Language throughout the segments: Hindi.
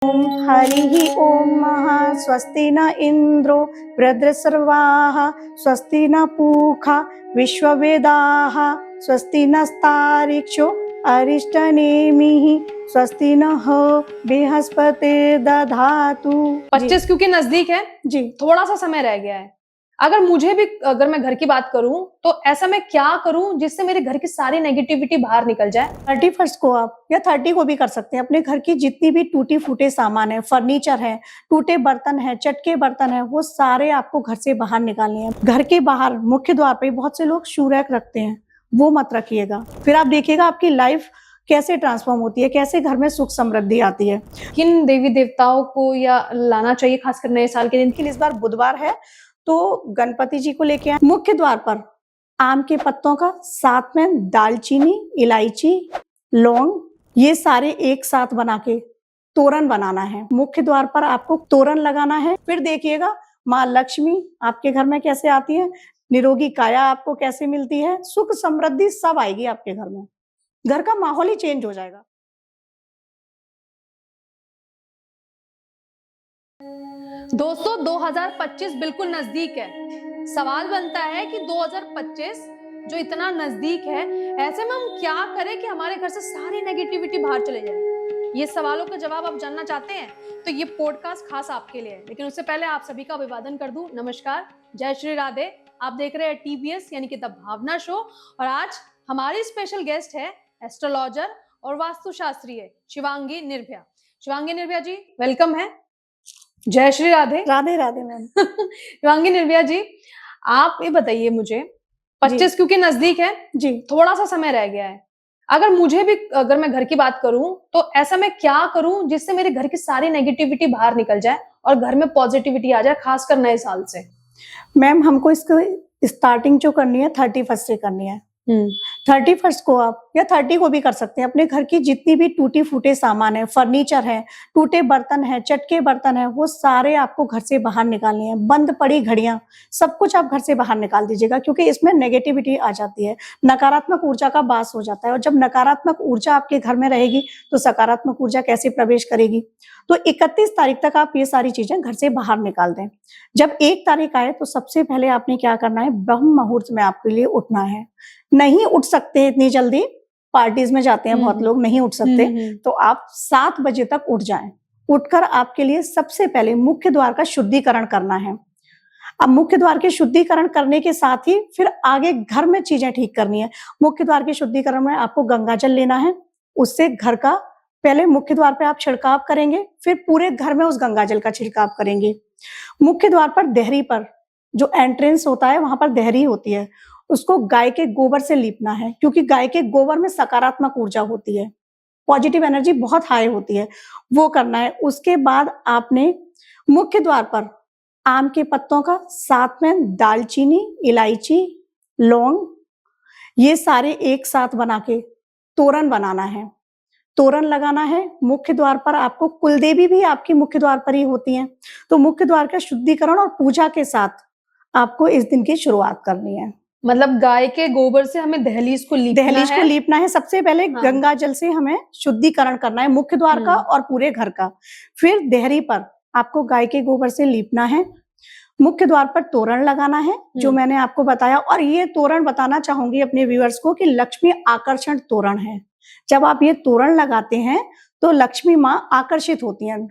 हरिः ओम स्वस्ति न इंद्रो वृद्धश्रवाः स्वस्ति न पूषा विश्ववेदाः स्वस्ति नस्तार्क्ष्यो अरिष्टनेमिः स्वस्ति नः बृहस्पतिर्दधातु। 25 क्योंकि नजदीक है जी, थोड़ा सा समय रह गया है। अगर मैं घर की बात करूं तो ऐसा मैं क्या करूं जिससे मेरे घर की सारी नेगेटिविटी बाहर निकल जाए। 31 को आप या 30 को भी कर सकते हैं। अपने घर की जितनी भी टूटे फूटे सामान है, फर्नीचर है, टूटे बर्तन है, चटके बर्तन है, वो सारे आपको घर से बाहर निकालने हैं। घर के बाहर मुख्य द्वार पे बहुत से लोग शू रैक रखते हैं, वो मत रखिएगा। फिर आप देखिएगा आपकी लाइफ कैसे ट्रांसफॉर्म होती है, कैसे घर में सुख समृद्धि आती है। किन देवी देवताओं को या लाना चाहिए खासकर नए साल के दिन? लेकिन इस बार बुधवार है तो गणपति जी को लेके आए। मुख्य द्वार पर आम के पत्तों का, साथ में दालचीनी, इलायची, लौंग, ये सारे एक साथ बना के तोरण बनाना है। मुख्य द्वार पर आपको तोरण लगाना है। फिर देखिएगा माँ लक्ष्मी आपके घर में कैसे आती है, निरोगी काया आपको कैसे मिलती है, सुख समृद्धि सब आएगी आपके घर में। घर का माहौल ही चेंज हो जाएगा। दोस्तों 2025 बिल्कुल नजदीक है। सवाल बनता है कि 2025 जो इतना नजदीक है, ऐसे में हम क्या करें कि हमारे घर से सारी नेगेटिविटी बाहर चले जाए। ये सवालों का जवाब आप जानना चाहते हैं तो ये पॉडकास्ट खास आपके लिए है। लेकिन उससे पहले आप सभी का अभिवादन कर दूं। नमस्कार, जय श्री राधे। आप देख रहे हैं TBS यानी कि द भावना शो, और आज हमारी स्पेशल गेस्ट है एस्ट्रोलॉजर और वास्तुशास्त्री है शिवांगी निर्भया। शिवांगी निर्भया जी वेलकम है। जय श्री राधे। राधे राधे मैम। शिवांगी निर्भया जी, आप ये बताइए मुझे, 25 क्योंकि नजदीक है जी, थोड़ा सा समय रह गया है। अगर मैं घर की बात करूं तो ऐसा मैं क्या करूं जिससे मेरे घर की सारी नेगेटिविटी बाहर निकल जाए और घर में पॉजिटिविटी आ जाए, खासकर नए साल से? मैम हमको इसको स्टार्टिंग जो करनी है 31 से करनी है। 31 को आप या 30 को भी कर सकते हैं। अपने घर की जितनी भी टूटी फूटे सामान है, फर्नीचर है, टूटे बर्तन है, चटके बर्तन है, वो सारे आपको घर से बाहर निकालने हैं। बंद पड़ी घड़ियां, सब कुछ आप घर से बाहर निकाल दीजिएगा, क्योंकि इसमें नेगेटिविटी आ जाती है, नकारात्मक ऊर्जा का वास हो जाता है। और जब नकारात्मक ऊर्जा आपके घर में रहेगी तो सकारात्मक ऊर्जा कैसे प्रवेश करेगी। तो 31 तारीख तक आप ये सारी चीजें घर से बाहर निकाल दें। जब 1 तारीख आए तो सबसे पहले आपने क्या करना है, ब्रह्म मुहूर्त में आपके लिए उठना है। नहीं उठ सकते इतनी जल्दी, पार्टीज में जाते हैं बहुत लोग, नहीं उठ सकते, तो आप 7 बजे तक उठ जाएं। उठकर आपके लिए सबसे पहले मुख्य द्वार का शुद्धिकरण करना है। अब मुख्य द्वार के शुद्धिकरण करने के साथ ही फिर आगे घर में चीजें ठीक करनी है। मुख्य द्वार के शुद्धिकरण में आपको गंगा जल लेना है, उससे घर का पहले मुख्य द्वार पे आप छिड़काव करेंगे, फिर पूरे घर में उस गंगा जल का छिड़काव करेंगे। मुख्य द्वार पर देहरी पर जो एंट्रेंस होता है वहां पर देहरी होती है, उसको गाय के गोबर से लीपना है, क्योंकि गाय के गोबर में सकारात्मक ऊर्जा होती है, पॉजिटिव एनर्जी बहुत हाई होती है, वो करना है। उसके बाद आपने मुख्य द्वार पर आम के पत्तों का, साथ में दालचीनी, इलायची, लौंग, ये सारे एक साथ बना के तोरण बनाना है। तोरण लगाना है। मुख्य द्वार पर आपको कुलदेवी भी आपकी मुख्य द्वार पर ही होती हैं, तो मुख्य द्वार का शुद्धिकरण और पूजा के साथ आपको इस दिन की शुरुआत करनी है। मतलब गाय के गोबर से हमें दहलीज को लीपना है। सबसे पहले गंगा जल से हमें शुद्धिकरण करना है, मुख्य द्वार का और पूरे घर का। फिर देहरी पर आपको गाय के गोबर से लीपना है। मुख्य द्वार पर तोरण लगाना है, जो मैंने आपको बताया। और ये तोरण बताना चाहूंगी अपने व्यूअर्स को कि लक्ष्मी आकर्षण तोरण है। जब आप ये तोरण लगाते हैं तो लक्ष्मी माँ आकर्षित होती हैं।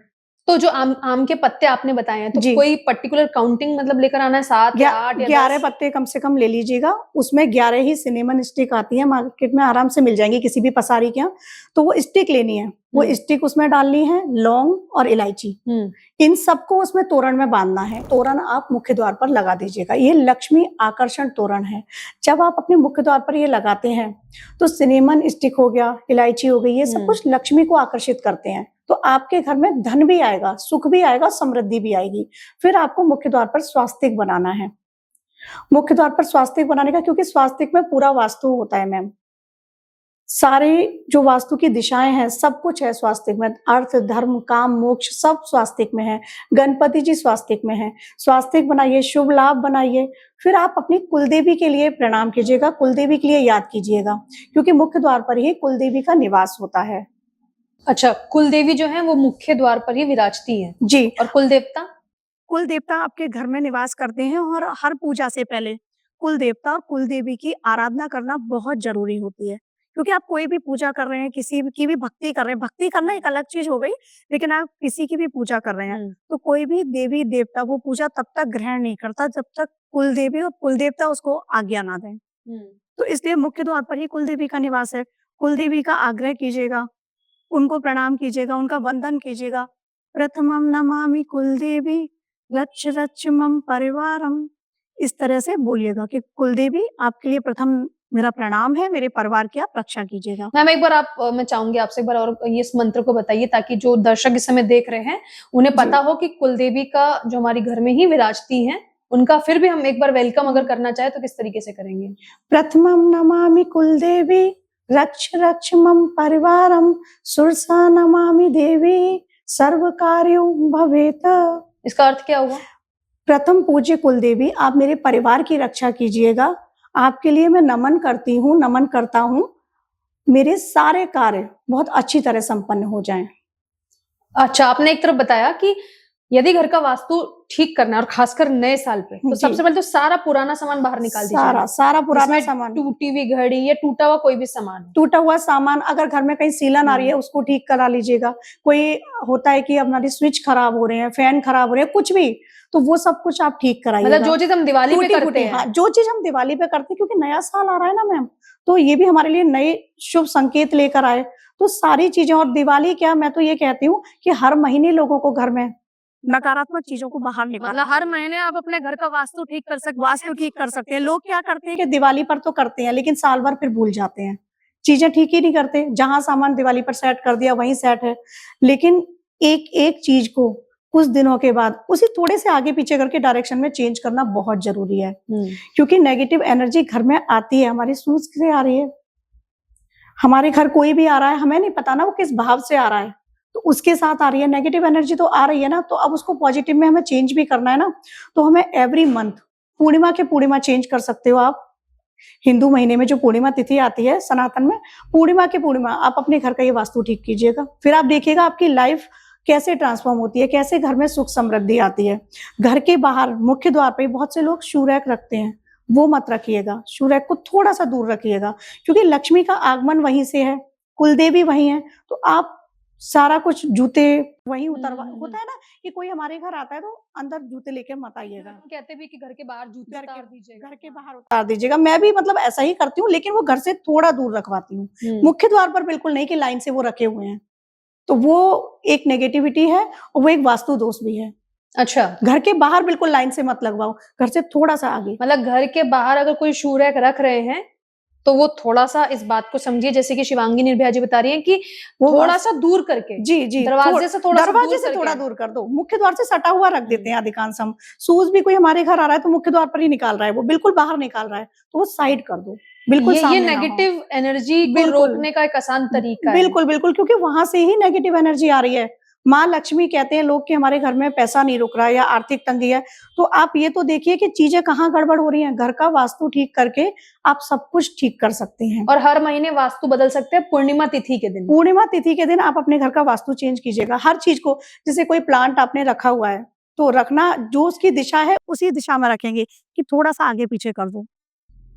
तो जो आम के पत्ते आपने बताए हैं, तो कोई पर्टिकुलर काउंटिंग मतलब लेकर आना है, 7 या 8 या 11 पत्ते कम से कम ले लीजिएगा। उसमें 11 ही सिनेमन स्टिक आती है, मार्केट में आराम से मिल जाएंगी किसी भी पसारी के यहाँ। तो वो स्टिक लेनी है, वो स्टिक उसमें डालनी है, लौंग और इलायची, इन सबको उसमें तोरण में बांधना है। तोरण आप मुख्य द्वार पर लगा दीजिएगा। ये लक्ष्मी आकर्षण तोरण है। जब आप अपने मुख्य द्वार पर ये लगाते हैं तो सिनेमन स्टिक हो गया, इलायची हो गई, ये सब कुछ लक्ष्मी को आकर्षित करते हैं। तो आपके घर में धन भी आएगा, सुख भी आएगा, समृद्धि भी आएगी। फिर आपको मुख्य द्वार पर स्वास्तिक बनाना है। मुख्य द्वार पर स्वास्तिक बनाने का, क्योंकि स्वास्तिक में पूरा वास्तु होता है मैम, सारे जो वास्तु की दिशाएं हैं सब कुछ है स्वास्तिक में। अर्थ, धर्म, काम, मोक्ष सब स्वास्तिक में है। गणपति जी स्वास्तिक में है। स्वास्तिक बनाइए, शुभ लाभ बनाइए। फिर आप अपनी कुलदेवी के लिए प्रणाम कीजिएगा, कुलदेवी के लिए याद कीजिएगा, क्योंकि मुख्य द्वार पर ही कुलदेवी का निवास होता है। अच्छा, कुल देवी जो है वो मुख्य द्वार पर ही विराजती है, जी। और कुल देवता? कुल देवता आपके घर में निवास करते हैं और हर पूजा से पहले कुल देवता और कुल देवी की आराधना करना बहुत जरूरी होती है, क्योंकि आप कोई भी पूजा कर रहे हैं, किसी की भी भक्ति कर रहे हैं, भक्ति करना एक अलग चीज हो गई, लेकिन आप किसी की भी पूजा कर रहे हैं तो कोई भी देवी देवता वो पूजा तब तक ग्रहण नहीं करता जब तक कुल देवी और कुल देवता उसको आज्ञा ना दें। तो इसलिए मुख्य द्वार पर ही कुल देवी का निवास है। कुल देवी का आग्रह कीजिएगा, उनको प्रणाम कीजिएगा, उनका वंदन कीजिएगा। प्रथमम नमामि कुल देवी रक्ष रक्ष मम परिवारम, इस तरह से बोलिएगा कि कुल देवी आपके लिए प्रथम मेरा प्रणाम है, मेरे परिवार की आप रक्षा कीजिएगा। मैम एक बार मैं चाहूंगी आपसे एक बार और ये इस मंत्र को बताइए, ताकि जो दर्शक इस समय देख रहे हैं उन्हें पता हो कि कुल देवी का जो हमारी घर में ही विराजती हैं, उनका फिर भी हम एक बार वेलकम अगर करना चाहे तो किस तरीके से करेंगे? प्रथमम नमामि कुल देवी रक्ष रक्ष मम परिवारम सुरसा नमामि देवी सर्व कार्यो भवेत। इसका अर्थ क्या हुआ? प्रथम पूज्य कुल देवी आप मेरे परिवार की रक्षा कीजिएगा, आपके लिए मैं नमन करती हूँ, नमन करता हूँ, मेरे सारे कार्य बहुत अच्छी तरह संपन्न हो जाएं। अच्छा, आपने एक तरफ बताया कि यदि घर का वास्तु ठीक करना है और खासकर नए साल पे, तो सबसे पहले तो सारा पुराना सामान बाहर निकाल दीजिए। सारा पुराना सामान, टूटी हुई घड़ी या टूटा हुआ कोई भी सामान, टूटा हुआ सामान, अगर घर में कहीं सीलन आ रही है उसको ठीक करा लीजिएगा। कोई होता है कि हमारी स्विच खराब हो रहे हैं, फैन खराब हो रहे हैं, कुछ भी, तो वो सब कुछ आप ठीक कराइएगा। मतलब जो चीज हम दिवाली पे करते हैं, हाँ, जो चीज हम दिवाली पे करते हैं, क्योंकि नया साल आ रहा है ना मैम, तो ये भी हमारे लिए नए शुभ संकेत लेकर आए, तो सारी चीजें। और दिवाली क्या, मैं तो ये कहती हूँ कि हर महीने लोगों को घर में नकारात्मक चीजों को बाहर निकालना, मतलब हर महीने आप अपने घर का वास्तु ठीक कर सकते हैं। वास्तु ठीक कर सकते हैं। लोग क्या करते हैं कि दिवाली पर तो करते हैं लेकिन साल भर फिर भूल जाते हैं, चीजें ठीक ही नहीं करते। जहां सामान दिवाली पर सेट कर दिया वहीं सेट है, लेकिन एक एक चीज को कुछ दिनों के बाद उसी थोड़े से आगे पीछे करके डायरेक्शन में चेंज करना बहुत जरूरी है, क्योंकि नेगेटिव एनर्जी घर में आती है, हमारी सोच से आ रही है। हमारे घर कोई भी आ रहा है, हमें नहीं पता ना वो किस भाव से आ रहा है, तो उसके साथ आ रही है नेगेटिव एनर्जी, तो आ रही है ना, तो अब उसको पॉजिटिव में हमें चेंज भी करना है ना। तो हमें एवरी मंथ पूर्णिमा के पूर्णिमा चेंज कर सकते हो आप। हिंदू महीने में जो पूर्णिमा तिथि आती है सनातन में, पूर्णिमा के पूर्णिमा आप अपने घर का ये वास्तु ठीक कीजिएगा, फिर आप देखिएगा आपकी लाइफ कैसे ट्रांसफॉर्म होती है, कैसे घर में सुख समृद्धि आती है। घर के बाहर मुख्य द्वार पे बहुत से लोग शूरैक रखते हैं, वो मत रखिएगा, शूरैक को थोड़ा सा दूर रखिएगा, क्योंकि लक्ष्मी का आगमन वहीं से है, कुलदेवी वहीं है, तो आप सारा कुछ जूते वहीं उतरवा, होता है ना कि कोई हमारे घर आता है तो अंदर जूते लेके मत आइएगा, कहते भी कि घर के बाहर जूते उतार दीजिएगा, घर के बाहर उतार दीजिएगा। मैं भी मतलब ऐसा ही करती हूँ, लेकिन वो घर से थोड़ा दूर रखवाती हूँ, मुख्य द्वार पर बिल्कुल नहीं कि लाइन से वो रखे हुए हैं, तो वो एक नेगेटिविटी है और वो एक वास्तु दोष भी है। अच्छा, घर के बाहर बिल्कुल लाइन से मत लगवाओ, घर से थोड़ा सा आगे। मतलब घर के बाहर अगर कोई शू रैक रख रहे हैं तो वो थोड़ा सा इस बात को समझिए, जैसे कि शिवांगी निर्भया जी बता रही हैं कि थोड़ा सा दूर करके, जी जी, दरवाजे से थोड़ा दूर कर दो, मुख्य द्वार से सटा हुआ रख देते हैं अधिकांश हम। शूज भी कोई हमारे घर आ रहा है तो मुख्य द्वार पर ही निकाल रहा है, वो बिल्कुल बाहर निकाल रहा है, तो वो साइड कर दो, बिल्कुल ये नेगेटिव एनर्जी को रोकने का एक आसान तरीका है। बिल्कुल बिल्कुल, क्योंकि वहां से ही नेगेटिव एनर्जी आ रही है। माँ लक्ष्मी कहते हैं लोग कि हमारे घर में पैसा नहीं रुक रहा है या आर्थिक तंगी है, तो आप ये तो देखिए कि चीजें कहाँ गड़बड़ हो रही हैं। घर का वास्तु ठीक करके आप सब कुछ ठीक कर सकते हैं, और हर महीने वास्तु बदल सकते हैं पूर्णिमा तिथि के दिन। पूर्णिमा तिथि के दिन आप अपने घर का वास्तु चेंज कीजिएगा, हर चीज को। जैसे कोई प्लांट आपने रखा हुआ है तो रखना जो उसकी दिशा है उसी दिशा में रखेंगे, कि थोड़ा सा आगे पीछे कर दो,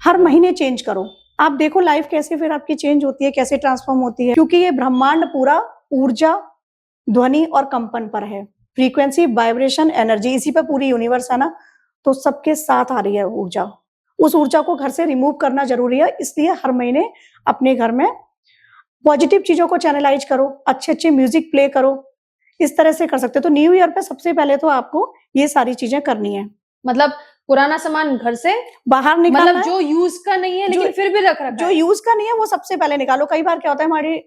हर महीने चेंज करो। आप देखो लाइफ कैसे फिर आपकी चेंज होती है, कैसे ट्रांसफॉर्म होती है, क्योंकि ये ब्रह्मांड पूरा ऊर्जा, ध्वनि और कंपन पर है, फ्रीक्वेंसी, वाइब्रेशन, एनर्जी, इसी पर पूरी यूनिवर्स है ना, तो सबके साथ आ रही है ऊर्जा। उस ऊर्जा को घर से रिमूव करना जरूरी है, इसलिए हर महीने अपने घर में पॉजिटिव चीजों को चैनलाइज करो, अच्छे अच्छे म्यूजिक प्ले करो, इस तरह से कर सकते हो। तो न्यू ईयर पे सबसे पहले तो आपको ये सारी चीजें करनी है। मतलब पुराना सामान घर से बाहर निकालना, मतलब जो यूज का नहीं है लेकिन फिर भी रख रखा है, जो यूज का नहीं है वो सबसे पहले निकालो। कई बार क्या होता है हमारी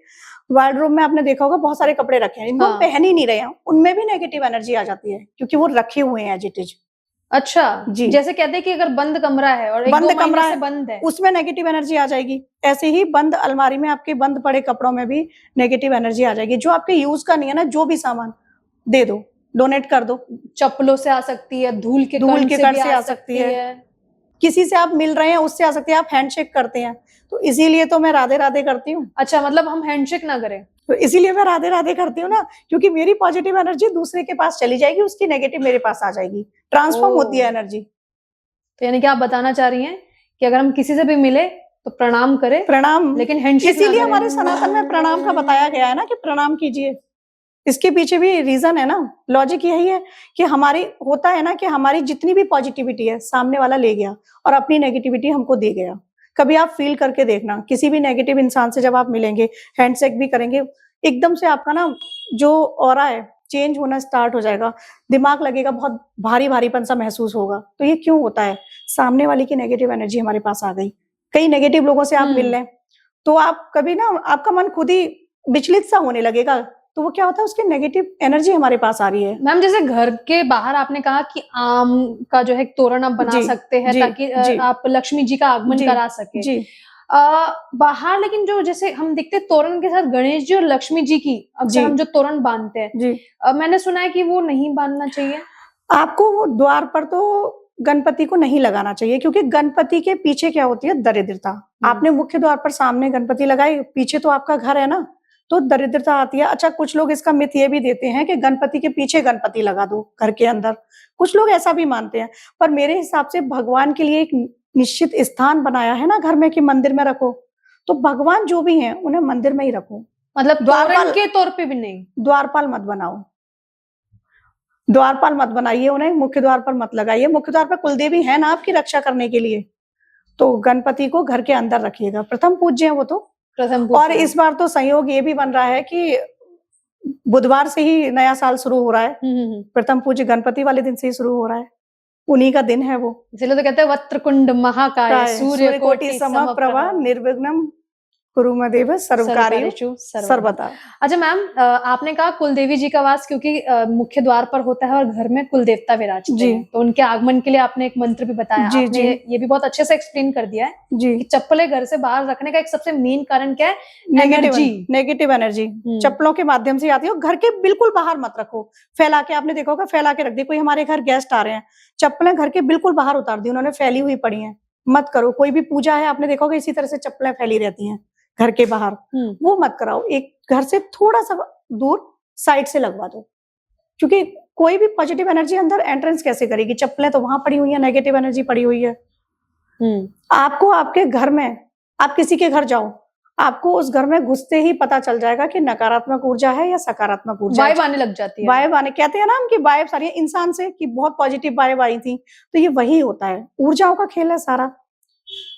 वार्डरोब में आपने देखा होगा बहुत सारे कपड़े रखे हैं, इनको हम पहन ही नहीं रहे हैं, उनमें भी नेगेटिव एनर्जी आ जाती है, क्योंकि वो रखे हुए हैं एज इट इज। अच्छा जी, जैसे कहते हैं कि अगर बंद कमरा है और बंद कमरा से बंद है, उसमें नेगेटिव एनर्जी आ जाएगी। ऐसे ही बंद अलमारी में आपके बंद पड़े कपड़ों में भी नेगेटिव एनर्जी आ जाएगी। जो आपके यूज का नहीं है ना, जो भी सामान दे दो, डोनेट कर दो। चप्पलों से आ सकती है, धूल के कण से आ सकती है, किसी से आप मिल रहे हैं उससे आ सकते हैं, आप हैंडशेक करते हैं, तो इसीलिए तो मैं राधे राधे करती हूँ। अच्छा, मतलब हम हैंडशेक ना करें। तो इसीलिए मैं राधे राधे करती हूँ ना, क्योंकि मेरी पॉजिटिव एनर्जी दूसरे के पास चली जाएगी, उसकी नेगेटिव मेरे पास आ जाएगी, ट्रांसफॉर्म होती है एनर्जी। तो यानी कि आप बताना चाह रही हैं कि अगर हम किसी से भी मिले तो प्रणाम करें, प्रणाम, लेकिन हैंडशेक ना इसीलिए करें। हमारे सनातन में प्रणाम का बताया गया है ना कि प्रणाम कीजिए। इसके पीछे भी रीजन है ना, लॉजिक यही है कि हमारी होता है ना कि हमारी जितनी भी पॉजिटिविटी है सामने वाला ले गया और अपनी नेगेटिविटी हमको दे गया। कभी आप फील करके देखना, किसी भी नेगेटिव इंसान से जब आप मिलेंगे, हैंडशेक भी करेंगे, एकदम से आपका ना जो ऑरा है चेंज होना स्टार्ट हो जाएगा, दिमाग लगेगा, बहुत भारी भारीपन सा महसूस होगा। तो ये क्यों होता है? सामने वाले की नेगेटिव एनर्जी हमारे पास आ गई। कई नेगेटिव लोगों से आप मिल लें तो आप कभी ना आपका मन खुद ही विचलित सा होने लगेगा, तो वो क्या होता है, उसकी नेगेटिव एनर्जी हमारे पास आ रही है। मैम, जैसे घर के बाहर आपने कहा कि आम का जो है तोरण आप बना सकते हैं ताकि आप लक्ष्मी जी का आगमन करा सके। जी। बाहर लेकिन जो जैसे हम देखते हैं तोरण के साथ गणेश जी और लक्ष्मी जी की अक्सर हम जो तोरण बांधते हैं, जी, मैंने सुना है कि वो नहीं बांधना चाहिए। आपको द्वार पर तो गणपति को नहीं लगाना चाहिए, क्योंकि गणपति के पीछे क्या होती है, दरिद्रता। आपने मुख्य द्वार पर सामने गणपति लगाए, पीछे तो आपका घर है ना, तो दरिद्रता आती है। अच्छा, कुछ लोग इसका मिथ ये भी देते हैं कि गणपति के पीछे गणपति लगा दो घर के अंदर, कुछ लोग ऐसा भी मानते हैं। पर मेरे हिसाब से भगवान के लिए एक निश्चित स्थान बनाया है ना घर में कि मंदिर में रखो, तो भगवान जो भी हैं उन्हें मंदिर में ही रखो। मतलब तोरण के तौर पे भी नहीं, द्वारपाल मत बनाओ, द्वारपाल मत बनाइए, उन्हें मुख्य द्वार पर मत लगाइए। मुख्य द्वार पर कुलदेवी है ना आपकी रक्षा करने के लिए, तो गणपति को घर के अंदर रखिएगा, प्रथम पूज्य है वो तो। और इस बार तो संयोग ये भी बन रहा है कि बुधवार से ही नया साल शुरू हो रहा है, प्रथम पूज्य गणपति वाले दिन से ही शुरू हो रहा है, उन्हीं का दिन है वो। इसलिए तो कहते हैं वक्रतुंड महाकाय सूर्यकोटि समप्रभा निर्विघ्नं कुरुमदेव सर्वकार्येषु सर्वदा। अच्छा मैम, आपने कहा कुलदेवी जी का वास क्योंकि मुख्य द्वार पर होता है और घर में कुल देवता विराजते हैं, तो उनके आगमन के लिए आपने एक मंत्र भी बताया। आपने ये भी बहुत अच्छे से एक्सप्लेन कर दिया है कि चप्पलें घर से बाहर रखने का एक सबसे मेन कारण क्या है, नेगेटिव एनर्जी चप्पलों के माध्यम से आती है। घर के बिल्कुल बाहर मत रखो, फैला के, आपने देखा होगा फैला के रख दी। कोई हमारे घर गेस्ट आ रहे हैं, चप्पलें घर के बिल्कुल बाहर उतार दी उन्होंने, फैली हुई पड़ी है, मत करो। कोई भी पूजा है, आपने देखा होगा इसी तरह से चप्पलें फैली रहती हैं घर के बाहर, वो मत कराओ। एक घर से थोड़ा सा दूर साइड से लगवा दो, क्योंकि कोई भी पॉजिटिव एनर्जी अंदर एंट्रेंस कैसे करेगी? चप्पलें तो वहां पड़ी हुई है, नेगेटिव एनर्जी पड़ी हुई है। आपको आपके घर में, आप किसी के घर जाओ, आपको उस घर में घुसते ही पता चल जाएगा कि नकारात्मक ऊर्जा है या सकारात्मक ऊर्जा। वाइब आने लग जाती है, वाइब आने, कहते हैं ना हम कि वाइब सारी इंसान से कि बहुत पॉजिटिव वाइब आई थी, तो ये वही होता है, ऊर्जाओं का खेल है सारा,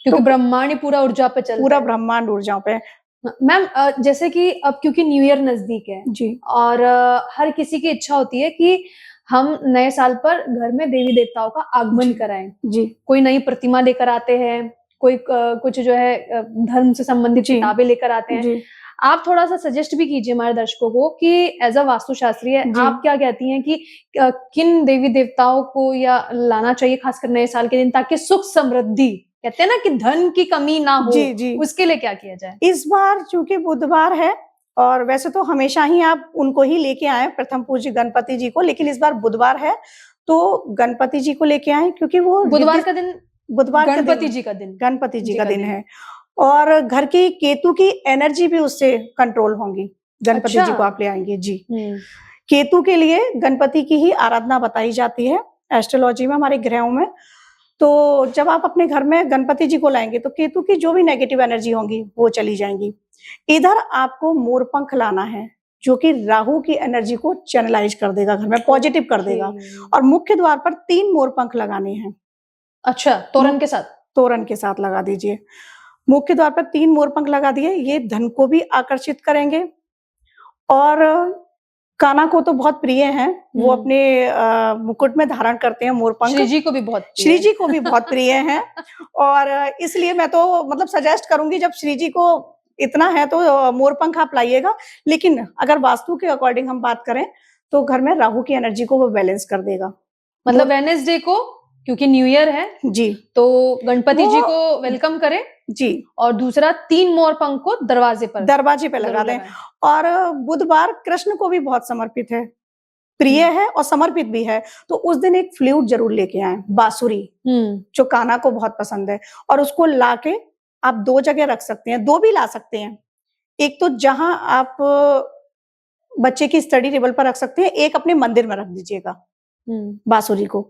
क्योंकि ब्रह्मांड पूरा ऊर्जा पे चल, पूरा ब्रह्मांड ऊर्जाओं पे। मैम, जैसे कि अब क्योंकि न्यू ईयर नजदीक है जी, और हर किसी की इच्छा होती है कि हम नए साल पर घर में देवी देवताओं का आगमन कराएं। जी, कोई नई प्रतिमा लेकर आते हैं, कोई कुछ जो है धर्म से संबंधित किताबें लेकर आते हैं। आप थोड़ा सा सजेस्ट भी कीजिए हमारे दर्शकों को कि एज अ वास्तुशास्त्री आप क्या कहती हैं कि किन देवी देवताओं को या लाना चाहिए खासकर नए साल के दिन, ताकि सुख समृद्धि, कहते हैं ना कि धन की कमी ना हो, उसके लिए क्या किया जाए? इस बार चूंकि बुधवार है, और वैसे तो हमेशा ही आप उनको ही लेके आए प्रथम पूज्य गणपति जी को, लेकिन इस बार बुधवार है तो गणपति जी को लेके आए, क्योंकि वो बुधवार का दिन, बुधवार गणपति जी का दिन, गणपति जी का दिन है, और घर की केतु की एनर्जी भी उससे कंट्रोल होंगी। गणपति जी को आप ले आएंगे जी। केतु के लिए गणपति की ही आराधना बताई जाती है एस्ट्रोलॉजी में, हमारे ग्रहों में। तो जब आप अपने घर में गणपति जी को लाएंगे तो केतु की जो भी नेगेटिव एनर्जी होंगी वो चली जाएंगी। इधर आपको मोरपंख लाना है, जो कि राहु की एनर्जी को चैनलाइज कर देगा, घर में पॉजिटिव कर देगा, और मुख्य द्वार पर 3 मोरपंख लगाने हैं। अच्छा, तोरण के साथ? तोरण के साथ लगा दीजिए। मुख्य द्वार पर 3 मोरपंख लगा दिए, ये धन को भी आकर्षित करेंगे। और कान्हा को तो बहुत प्रिय हैं, वो अपने मुकुट में धारण करते हैं मोरपंख। श्री जी को भी बहुत प्रिय हैं। और इसलिए मैं तो मतलब सजेस्ट करूंगी, जब श्री जी को इतना है तो मोरपंख आप लाइएगा। लेकिन अगर वास्तु के अकॉर्डिंग हम बात करें तो घर में राहु की एनर्जी को वो बैलेंस कर देगा। मतलब वेडनेसडे को, क्योंकि न्यू ईयर है जी, तो गणपति जी को वेलकम करें जी, और दूसरा 3 मोरपंख को दरवाजे पे लगा दें। और बुधवार कृष्ण को भी बहुत समर्पित है, प्रिय है और समर्पित भी है, तो उस दिन एक फ्लूट जरूर लेके आए, बांसुरी, जो कान्हा को बहुत पसंद है, और उसको लाके आप 2 जगह रख सकते हैं, 2 भी ला सकते हैं। एक तो जहां आप बच्चे की स्टडी टेबल पर रख सकते हैं, एक अपने मंदिर में रख दीजिएगा बांसुरी को।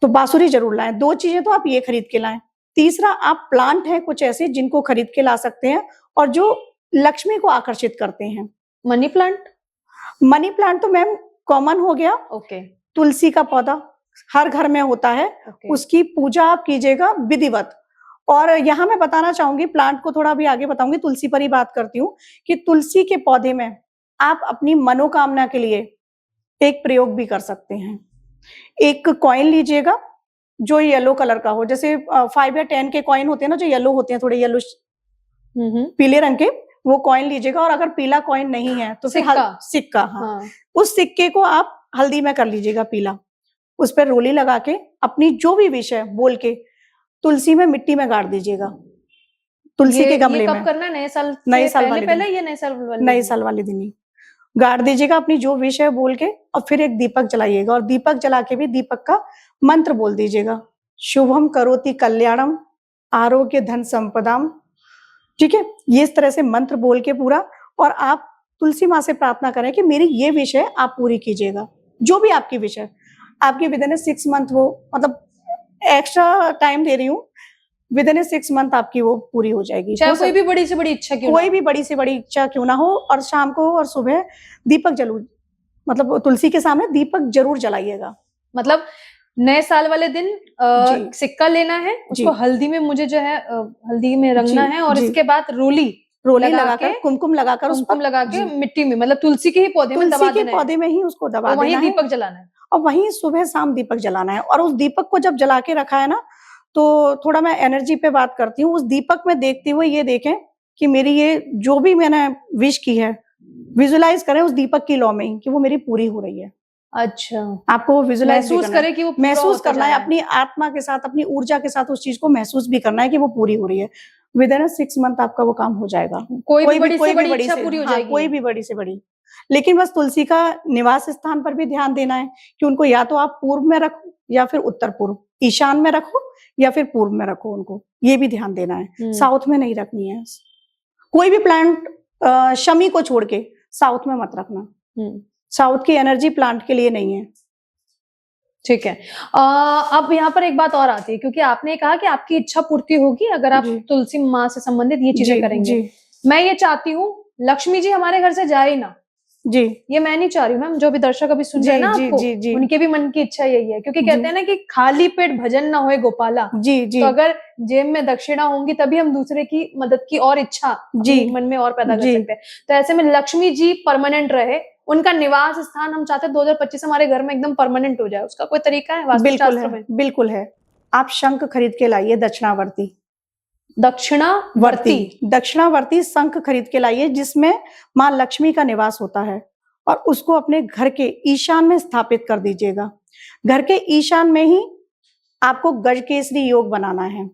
तो बांसुरी जरूर लाएं। 2 चीजें तो आप ये खरीद के लाएं। तीसरा, आप प्लांट हैं कुछ ऐसे जिनको खरीद के ला सकते हैं और जो लक्ष्मी को आकर्षित करते हैं। Money plant? मनी प्लांट तो मैम कॉमन हो गया। ओके। तुलसी का पौधा हर घर में होता है, उसकी पूजा आप कीजिएगा विधिवत। और यहाँ मैं बताना चाहूंगी, प्लांट को थोड़ा भी आगे बताऊंगी, तुलसी पर ही बात करती हूँ कि तुलसी के पौधे में आप अपनी मनोकामना के लिए एक प्रयोग भी कर सकते हैं। एक कॉइन लीजिएगा जो येलो कलर का हो, जैसे 5 या 10 के कॉइन होते हैं ना, जो येलो होते हैं, थोड़े येलो पीले रंग के, वो कॉइन लीजिएगा। और अगर पीला कॉइन नहीं है तो फिर सिक्का, हाँ, उस सिक्के को आप हल्दी में कर लीजिएगा पीला, उस पर रोली लगा के अपनी जो भी विश है बोल के तुलसी में मिट्टी में गाड़ दीजिएगा, तुलसी के गमले में। कब करना है? नए साल वाले पहले ये नए साल वाले दिन ही गाड़ दीजिएगा अपनी जो विश है बोल के। और फिर एक दीपक जलाइएगा, और दीपक जला के भी दीपक का मंत्र बोल दीजिएगा, शुभम करोति कल्याणम आरोग्य धन संपदाम। ठीक है, ये इस तरह से मंत्र बोल के पूरा, और आप तुलसी माँ से प्रार्थना करें कि मेरी ये विश है आप पूरी कीजिएगा, जो भी आपकी विश है। आपकी विद इन 6 मंथ वो, मतलब एक्स्ट्रा टाइम दे रही हूँ, विद इन 6 मंथ आपकी वो पूरी हो जाएगी। चाहे कोई भी बड़ी से बड़ी इच्छा क्यों, कोई भी बड़ी से बड़ी इच्छा क्यों ना हो। और शाम को और सुबह दीपक जरूर, मतलब तुलसी के सामने दीपक जरूर जलाइएगा। मतलब नए साल वाले दिन सिक्का लेना है, उसको हल्दी में मुझे जो है हल्दी में रंगना है, और इसके बाद रोली लगाकर कुमकुम लगाकर मिट्टी में, मतलब तुलसी के ही पौधे में दबा देना है, पौधे में ही उसको दबा देना है, वहीं दीपक जलाना है, और वहीं सुबह शाम दीपक जलाना है। और उस दीपक को जब जला के रखा है ना, तो थोड़ा मैं एनर्जी पे बात करती हूँ। उस दीपक में देखते हुए ये देखें कि मेरी ये जो भी मैंने विश की है, विजुलाइज करें उस दीपक की लौ में ही कि वो मेरी पूरी हो रही है। अच्छा, आपको वो विजुलाइज महसूस करें कि वो महसूस करना है, अपनी आत्मा के साथ, अपनी ऊर्जा के साथ उस चीज को महसूस भी करना है कि वो पूरी हो रही है। विद इन 6 मंथ आपका वो काम हो जाएगा। कोई भी बड़ी इच्छा पूरी हो जाएगी, कोई भी बड़ी से बड़ी। लेकिन बस तुलसी का निवास स्थान पर भी ध्यान देना है कि उनको या तो आप पूर्व में रखो या फिर उत्तर पूर्व, ईशान में रखो या फिर पूर्व में रखो, उनको ये भी ध्यान देना है। साउथ में नहीं रखनी है कोई भी प्लांट, शमी को छोड़ के साउथ में मत रखना। साउथ की एनर्जी प्लांट के लिए नहीं है। ठीक है। अब यहाँ पर एक बात और आती है, क्योंकि आपने कहा कि आपकी इच्छा पूर्ति होगी अगर आप तुलसी माँ से संबंधित ये चीजें करेंगे। मैं ये चाहती हूँ लक्ष्मी जी हमारे घर से जाए ना, जी, ये मैं नहीं चाह रही हूँ मैम, जो भी दर्शक अभी सुन रहे हैं ना आपको, उनके भी मन की इच्छा यही है, क्योंकि कहते हैं ना कि खाली पेट भजन ना होए गोपाला। तो अगर जेब में दक्षिणा होंगी तभी हम दूसरे की मदद की और इच्छा मन में और पैदा कर सकते हैं। तो ऐसे में लक्ष्मी जी परमानेंट रहे, उनका निवास स्थान हम चाहते हैं 2025 हमारे घर में एकदम परमानेंट हो जाए, उसका कोई तरीका है वास्तुशास्त्र में? बिल्कुल है। आप शंख खरीद के लाइए, दक्षिणावर्ती शंख खरीद के लाइए, जिसमें माँ लक्ष्मी का निवास होता है, और उसको अपने घर के ईशान में स्थापित कर दीजिएगा। घर के ईशान में ही आपको गजकेसरी योग बनाना है।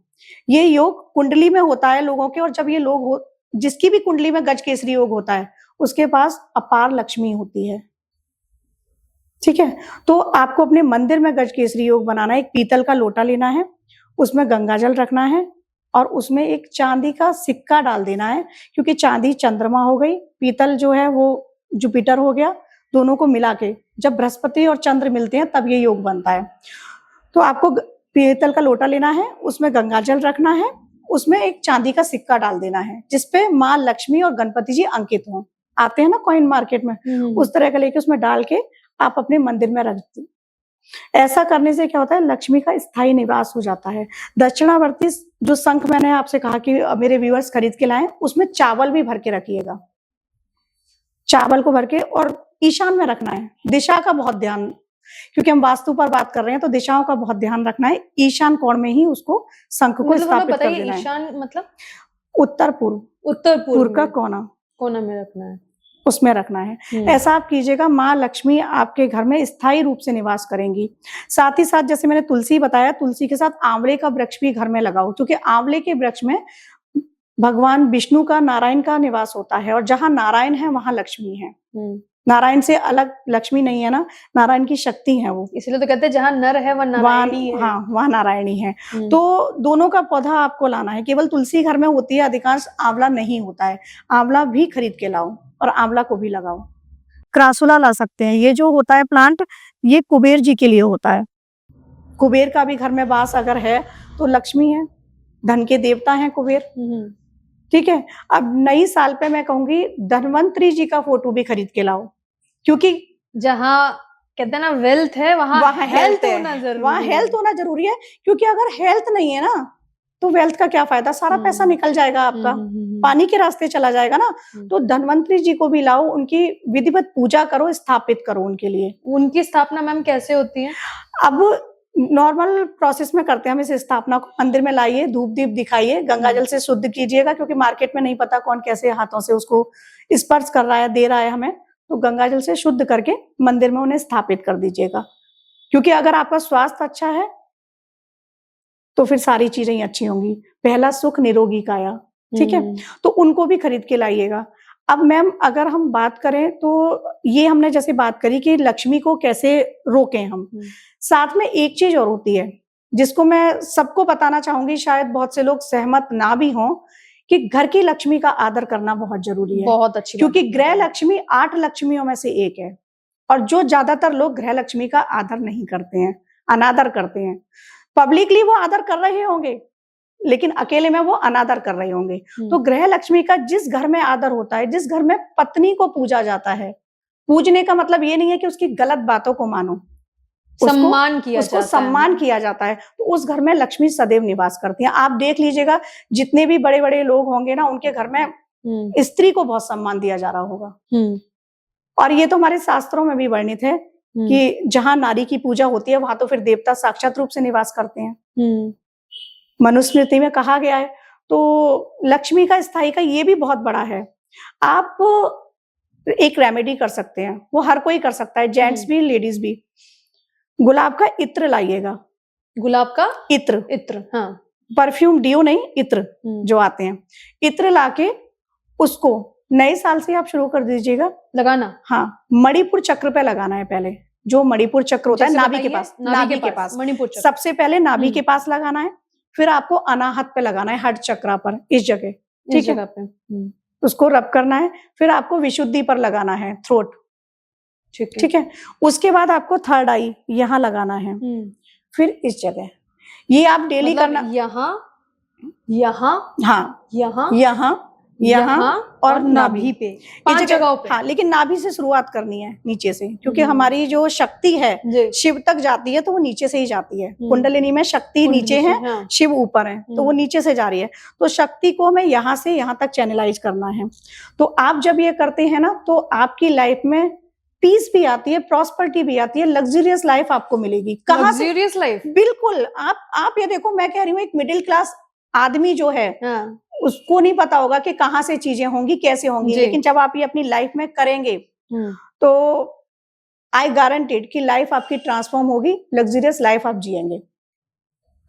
ये योग कुंडली में होता है लोगों के, और जब ये लोग जिसकी भी कुंडली में गजकेसरी योग होता है उसके पास अपार लक्ष्मी होती है। ठीक है, तो आपको अपने मंदिर में गजकेसरी योग बनाना है। एक पीतल का लोटा लेना है, उसमें गंगा जल रखना है, और उसमें एक चांदी का सिक्का डाल देना है, क्योंकि चांदी चंद्रमा हो गई, पीतल जो है वो जुपिटर हो गया। दोनों को मिला के जब बृहस्पति और चंद्र मिलते हैं तब ये योग बनता है। तो आपको पीतल का लोटा लेना है, उसमें गंगा जल रखना है, उसमें एक चांदी का सिक्का डाल देना है, जिसपे माँ लक्ष्मी और गणपति जी अंकित हों। आते हैं ना कॉइन मार्केट में, उस तरह का लेके उसमें डाल के आप अपने मंदिर में रख दें। ऐसा करने से क्या होता है, लक्ष्मी का स्थायी निवास हो जाता है। दक्षिणावर्ती जो शंख मैंने आपसे कहा कि मेरे व्यूअर्स खरीद के लाएं, उसमें चावल भी भर के रखिएगा। चावल को भर के और ईशान में रखना है। दिशा का बहुत ध्यान, क्योंकि हम वास्तु पर बात कर रहे हैं तो दिशाओं का बहुत ध्यान रखना है। ईशान कोण में ही उसको शंख को स्थापित कर देना है। ईशान मतलब उत्तर पूर्व का कोना में रखना है, उसमें रखना है। ऐसा आप कीजिएगा, माँ लक्ष्मी आपके घर में स्थायी रूप से निवास करेंगी। साथ ही साथ जैसे मैंने तुलसी बताया, तुलसी के साथ आंवले का वृक्ष भी घर में लगाओ, क्योंकि आंवले के वृक्ष में भगवान विष्णु का, नारायण का निवास होता है, और जहां नारायण है वहां लक्ष्मी है। नारायण से अलग लक्ष्मी नहीं है ना, नारायण की शक्ति है वो। इसलिए तो कहते हैं जहाँ नर है वहाँ नारायणी है। हाँ, वहाँ नारायणी है। तो दोनों का पौधा आपको लाना है। केवल तुलसी घर में होती है, अधिकांश आंवला नहीं होता है। आंवला भी खरीद के लाओ और आंवला को भी लगाओ। क्रासुला ला सकते हैं। ये जो होता है प्लांट, ये कुबेर जी के लिए होता है। कुबेर का भी घर में वास अगर है तो लक्ष्मी है, धन के देवता हैं कुबेर। ठीक है। अब नई साल पे मैं कहूंगी धनवंतरी जी का फोटो भी खरीद के लाओ, क्योंकि जहाँ कहते हैं ना वेल्थ है वहाँ हेल्थ होना जरूरी है। वहाँ हेल्थ होना जरूरी है, क्योंकि अगर हेल्थ नहीं है ना तो वेल्थ का क्या फायदा, सारा पैसा निकल जाएगा आपका, पानी के रास्ते चला जाएगा ना। तो धनवंतरी जी को भी लाओ, उनकी विधिवत पूजा करो, स्थापित करो उनके लिए। उनकी स्थापना मैम कैसे होती है? अब नॉर्मल प्रोसेस में करते हैं हम इस स्थापना को। मंदिर में लाइए, धूप दीप दिखाइए, गंगा जल से शुद्ध कीजिएगा, क्योंकि मार्केट में नहीं पता कौन कैसे हाथों से उसको स्पर्श कर रहा है, दे रहा है हमें। तो गंगा जल से शुद्ध करके मंदिर में उन्हें स्थापित कर दीजिएगा, क्योंकि अगर आपका स्वास्थ्य अच्छा है तो फिर सारी चीजें ही अच्छी होंगी। पहला सुख निरोगी काया। ठीक है। तो उनको भी खरीद के लाइएगा। अब मैम अगर हम बात करें तो ये हमने जैसे बात करी कि लक्ष्मी को कैसे रोकें हम, साथ में एक चीज और होती है जिसको मैं सबको बताना चाहूंगी, शायद बहुत से लोग सहमत ना भी हों, कि घर की लक्ष्मी का आदर करना बहुत जरूरी है। बहुत अच्छी, क्योंकि गृह लक्ष्मी 8 लक्ष्मियों में से एक है, और जो ज्यादातर लोग गृह लक्ष्मी का आदर नहीं करते हैं, अनादर करते हैं। पब्लिकली वो आदर कर रहे होंगे, लेकिन अकेले में वो अनादर कर रहे होंगे। तो गृह लक्ष्मी का जिस घर में आदर होता है, जिस घर में पत्नी को पूजा जाता है, पूजने का मतलब ये नहीं है कि उसकी गलत बातों को मानो, सम्मान किया उसको सम्मान किया जाता है। तो उस घर में लक्ष्मी सदैव निवास करती हैं। आप देख लीजिएगा, जितने भी बड़े बड़े लोग होंगे ना, उनके घर में स्त्री को बहुत सम्मान दिया जा रहा होगा। और ये तो हमारे शास्त्रों में भी वर्णित है कि जहां नारी की पूजा होती है वहां तो फिर देवता साक्षात रूप से निवास करते हैं। मनुस्मृति में कहा गया है। तो लक्ष्मी का स्थायी का ये भी बहुत बड़ा है। आप एक रेमेडी कर सकते हैं, वो हर कोई कर सकता है, जेंट्स भी लेडीज भी। गुलाब का इत्र लाइएगा। गुलाब का इत्र? इत्र, हाँ। परफ्यूम डियो नहीं, इत्र जो आते हैं। इत्र लाके उसको नए साल से आप शुरू कर दीजिएगा लगाना। हाँ, मणिपुर चक्र पे लगाना है पहले। जो मणिपुर चक्र होता है नाभि के पास, नाभि के पास मणिपुर चक्र सबसे पहले नाभि के पास लगाना है। फिर आपको अनाहत पे लगाना है, हट चक्रा पर, इस जगह। ठीक है। उसको रब करना है। फिर आपको विशुद्धि पर लगाना है, थ्रोट। ठीक है। उसके बाद आपको थर्ड आई यहाँ लगाना है। फिर इस जगह। ये आप डेली करना। यहाँ, यहाँ, हाँ, यहाँ, यहाँ, यहाँ और नाभि पे, 5 जगहों पे। हाँ, लेकिन नाभि से शुरुआत करनी है, नीचे से, क्योंकि हमारी जो शक्ति है शिव तक जाती है, तो वो नीचे से ही जाती है। कुंडलिनी में शक्ति नीचे है, हाँ। शिव ऊपर है, तो वो नीचे से जा रही है। तो शक्ति को हमें यहाँ से यहाँ तक चैनलाइज करना है। तो आप जब ये करते हैं ना, तो आपकी लाइफ में पीस भी आती है, प्रॉस्पेरिटी भी आती है, लग्जरियस लाइफ आपको मिलेगी। कहाँ से? लग्जरियस लाइफ, बिल्कुल। आप ये देखो, मैं कह रही हूँ एक मिडिल क्लास आदमी जो है, हाँ। उसको नहीं पता होगा कि कहाँ से चीजें होंगी, कैसे होंगी, लेकिन जब आप ये अपनी लाइफ में करेंगे तो आई गारंटेड कि लाइफ आपकी ट्रांसफॉर्म होगी, लग्जरियस लाइफ आप जिएंगे।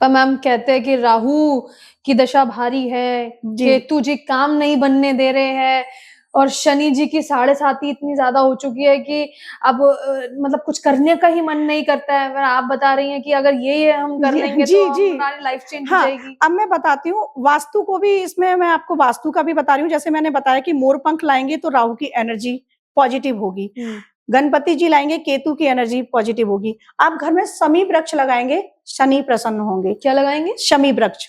पर मैम कहते हैं कि राहु की दशा भारी है, केतु जी काम नहीं बनने दे रहे हैं, और शनि जी की 7.5 इतनी ज्यादा हो चुकी है कि अब मतलब कुछ करने का ही मन नहीं करता है। आप बता रही हैं कि अगर ये हम कर लेंगे तो हमारी लाइफ चेंज हो जाएगी। अब मैं बताती हूँ वास्तु को भी, इसमें मैं आपको वास्तु का भी बता रही हूँ। जैसे मैंने बताया कि मोर पंख लाएंगे तो राहु की एनर्जी पॉजिटिव होगी, गणपति जी लाएंगे केतु की एनर्जी पॉजिटिव होगी। आप घर में शमी वृक्ष लगाएंगे, शनि प्रसन्न होंगे। क्या लगाएंगे? शमी वृक्ष।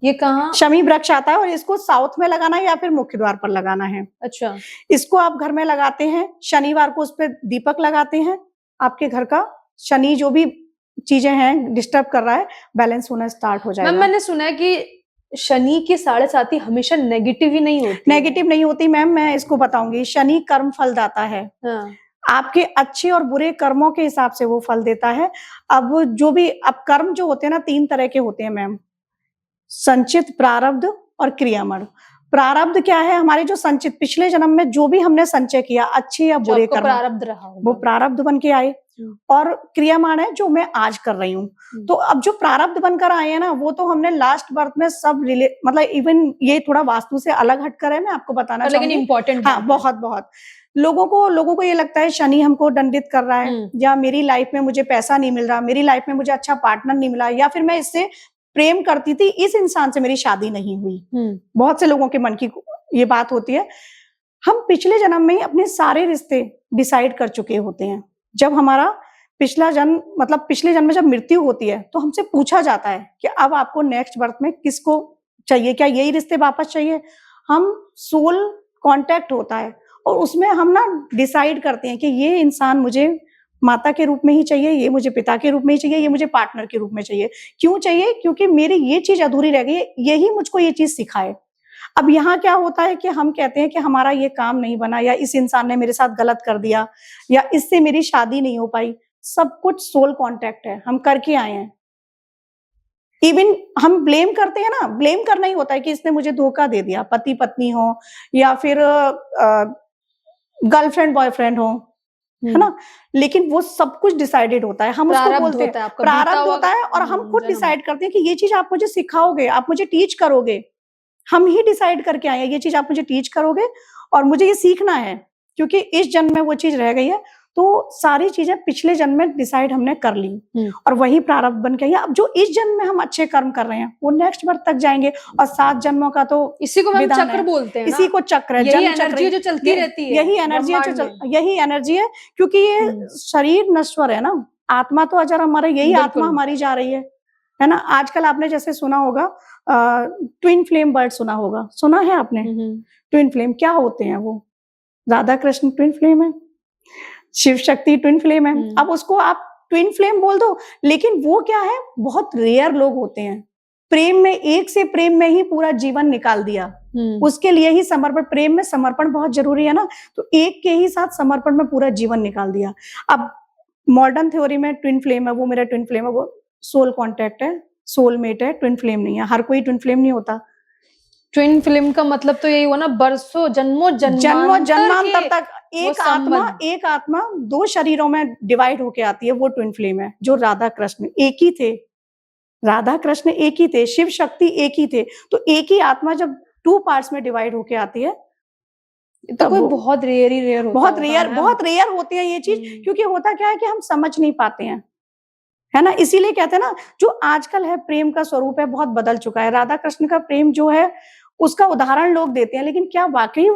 ये कहाँ? शमी वृक्ष आता है, और इसको साउथ में लगाना है या फिर मुख्य द्वार पर लगाना है। अच्छा। इसको आप घर में लगाते हैं, शनिवार को उस पर दीपक लगाते हैं। आपके घर का शनि जो भी चीजें हैं डिस्टर्ब कर रहा है, बैलेंस होना स्टार्ट हो जाएगा। मैंने सुना है कि शनि की 7.5 हमेशा नेगेटिव ही नहीं होती। नेगेटिव नहीं होती मैम, मैं इसको बताऊंगी। शनि कर्म फल दाता है, हाँ। आपके अच्छे और बुरे कर्मों के हिसाब से वो फल देता है। अब जो भी, अब कर्म जो होते हैं ना, 3 तरह के होते हैं मैम, संचित, प्रारब्ध और क्रियामण। प्रारब्ध क्या है? हमारे जो संचित, पिछले जन्म में जो भी हमने संचय किया, अच्छे या बुरे कर्म, प्रारब्ध रहा, वो प्रारब्ध बन के आए। और क्रियामाण है जो मैं आज कर रही हूँ। तो अब जो प्रारब्ध बनकर आए हैं ना, वो तो हमने लास्ट बर्थ में सब मतलब इवन ये थोड़ा वास्तु से अलग हटकर है, मैं आपको बताना चाहूंगी, लेकिन इम्पोर्टेंट, हाँ, बहुत बहुत। लोगों को ये लगता है शनि हमको दंडित कर रहा है, या मेरी लाइफ में मुझे पैसा नहीं मिल रहा, मेरी लाइफ में मुझे अच्छा पार्टनर नहीं मिला, या फिर मैं इससे प्रेम करती थी, इस इंसान से मेरी शादी नहीं हुई। बहुत से लोगों के मन की ये बात होती है। हम पिछले जन्म में ही अपने सारे रिश्ते डिसाइड कर चुके होते हैं। जब हमारा पिछले जन्म में जब मृत्यु होती है तो हमसे पूछा जाता है कि अब आपको नेक्स्ट बर्थ में किसको चाहिए, क्या यही रिश्ते वापस चाहिए। हम सोल कांटेक्ट होता है और उसमें हम ना डिसाइड करते हैं कि ये इंसान मुझे माता के रूप में ही चाहिए, ये मुझे पिता के रूप में ही चाहिए, ये मुझे पार्टनर के रूप में चाहिए। क्यों चाहिए? क्योंकि मेरी ये चीज अधूरी रह गई है, यही मुझको ये चीज सिखाए। अब यहाँ क्या होता है कि हम कहते हैं कि हमारा ये काम नहीं बना, या इस इंसान ने मेरे साथ गलत कर दिया, या इससे मेरी शादी नहीं हो पाई। सब कुछ सोल कांटेक्ट है, हम करके आए हैं। इवन हम ब्लेम करते हैं ना, ब्लेम करना ही होता है कि इसने मुझे धोखा दे दिया, पति पत्नी हो या फिर गर्लफ्रेंड बॉयफ्रेंड हो, है ना। लेकिन वो सब कुछ डिसाइडेड होता है, हम उसको बोलते हैं प्रारब्ध होता है, और हम खुद डिसाइड करते हैं कि ये चीज आप मुझे सिखाओगे, आप मुझे टीच करोगे। हम ही डिसाइड करके आए हैं ये चीज आप मुझे टीच करोगे और मुझे ये सीखना है, क्योंकि इस जन्म में वो चीज रह गई है। तो सारी चीजें पिछले जन्म में डिसाइड हमने कर ली और वही प्रारब्ध बन के अब जो इस जन्म में हम अच्छे कर्म कर रहे हैं वो नेक्स्ट बर्थ तक जाएंगे। और 7 जन्मों का तो इसी को हम चक्र बोलते हैं, इसी को चक्र है, यही एनर्जी जो चलती रहती है, यही एनर्जी है। क्योंकि ये शरीर नश्वर है ना, आत्मा तो अजर हमारा, यही आत्मा हमारी जा रही है ना। आजकल आपने जैसे सुना होगा ट्विन फ्लेम बर्ड सुना है आपने? ट्विन फ्लेम क्या होते हैं? वो राधा कृष्ण ट्विन फ्लेम है, शिव शक्ति ट्विन फ्लेम है। अब उसको आप ट्विन फ्लेम बोल दो, लेकिन वो क्या है, बहुत रेयर लोग होते हैं। प्रेम में, एक से प्रेम में ही पूरा जीवन निकाल दिया, उसके लिए ही समर्पण, प्रेम में समर्पण बहुत जरूरी है ना, तो एक के ही साथ समर्पण में पूरा जीवन निकाल दिया। अब मॉडर्न थ्योरी में ट्विन फ्लेम है, वो मेरा ट्विन फ्लेम है, वो सोल कॉन्टेक्ट है, सोलमेट है, ट्विन फ्लेम नहीं है। हर कोई ट्विन फ्लेम नहीं होता। ट्विन फ्लेम का मतलब तो यही हुआ ना, बरसों जन्मों जन्मांतर तक एक आत्मा 2 शरीरों में डिवाइड होके आती है, वो ट्विन फ्लेम है। जो राधा कृष्ण एक ही थे, राधा कृष्ण एक ही थे, शिव शक्ति एक ही थे, तो एक ही आत्मा जब 2 पार्ट्स में डिवाइड होके आती है तो कोई बहुत रेयर होती है ये चीज। क्योंकि होता क्या है कि हम समझ नहीं पाते हैं, है ना। इसीलिए कहते हैं ना, जो आजकल है प्रेम का स्वरूप है बहुत बदल चुका है। राधा कृष्ण का प्रेम जो है उसका उदाहरण लोग देते हैं, लेकिन क्या वाकई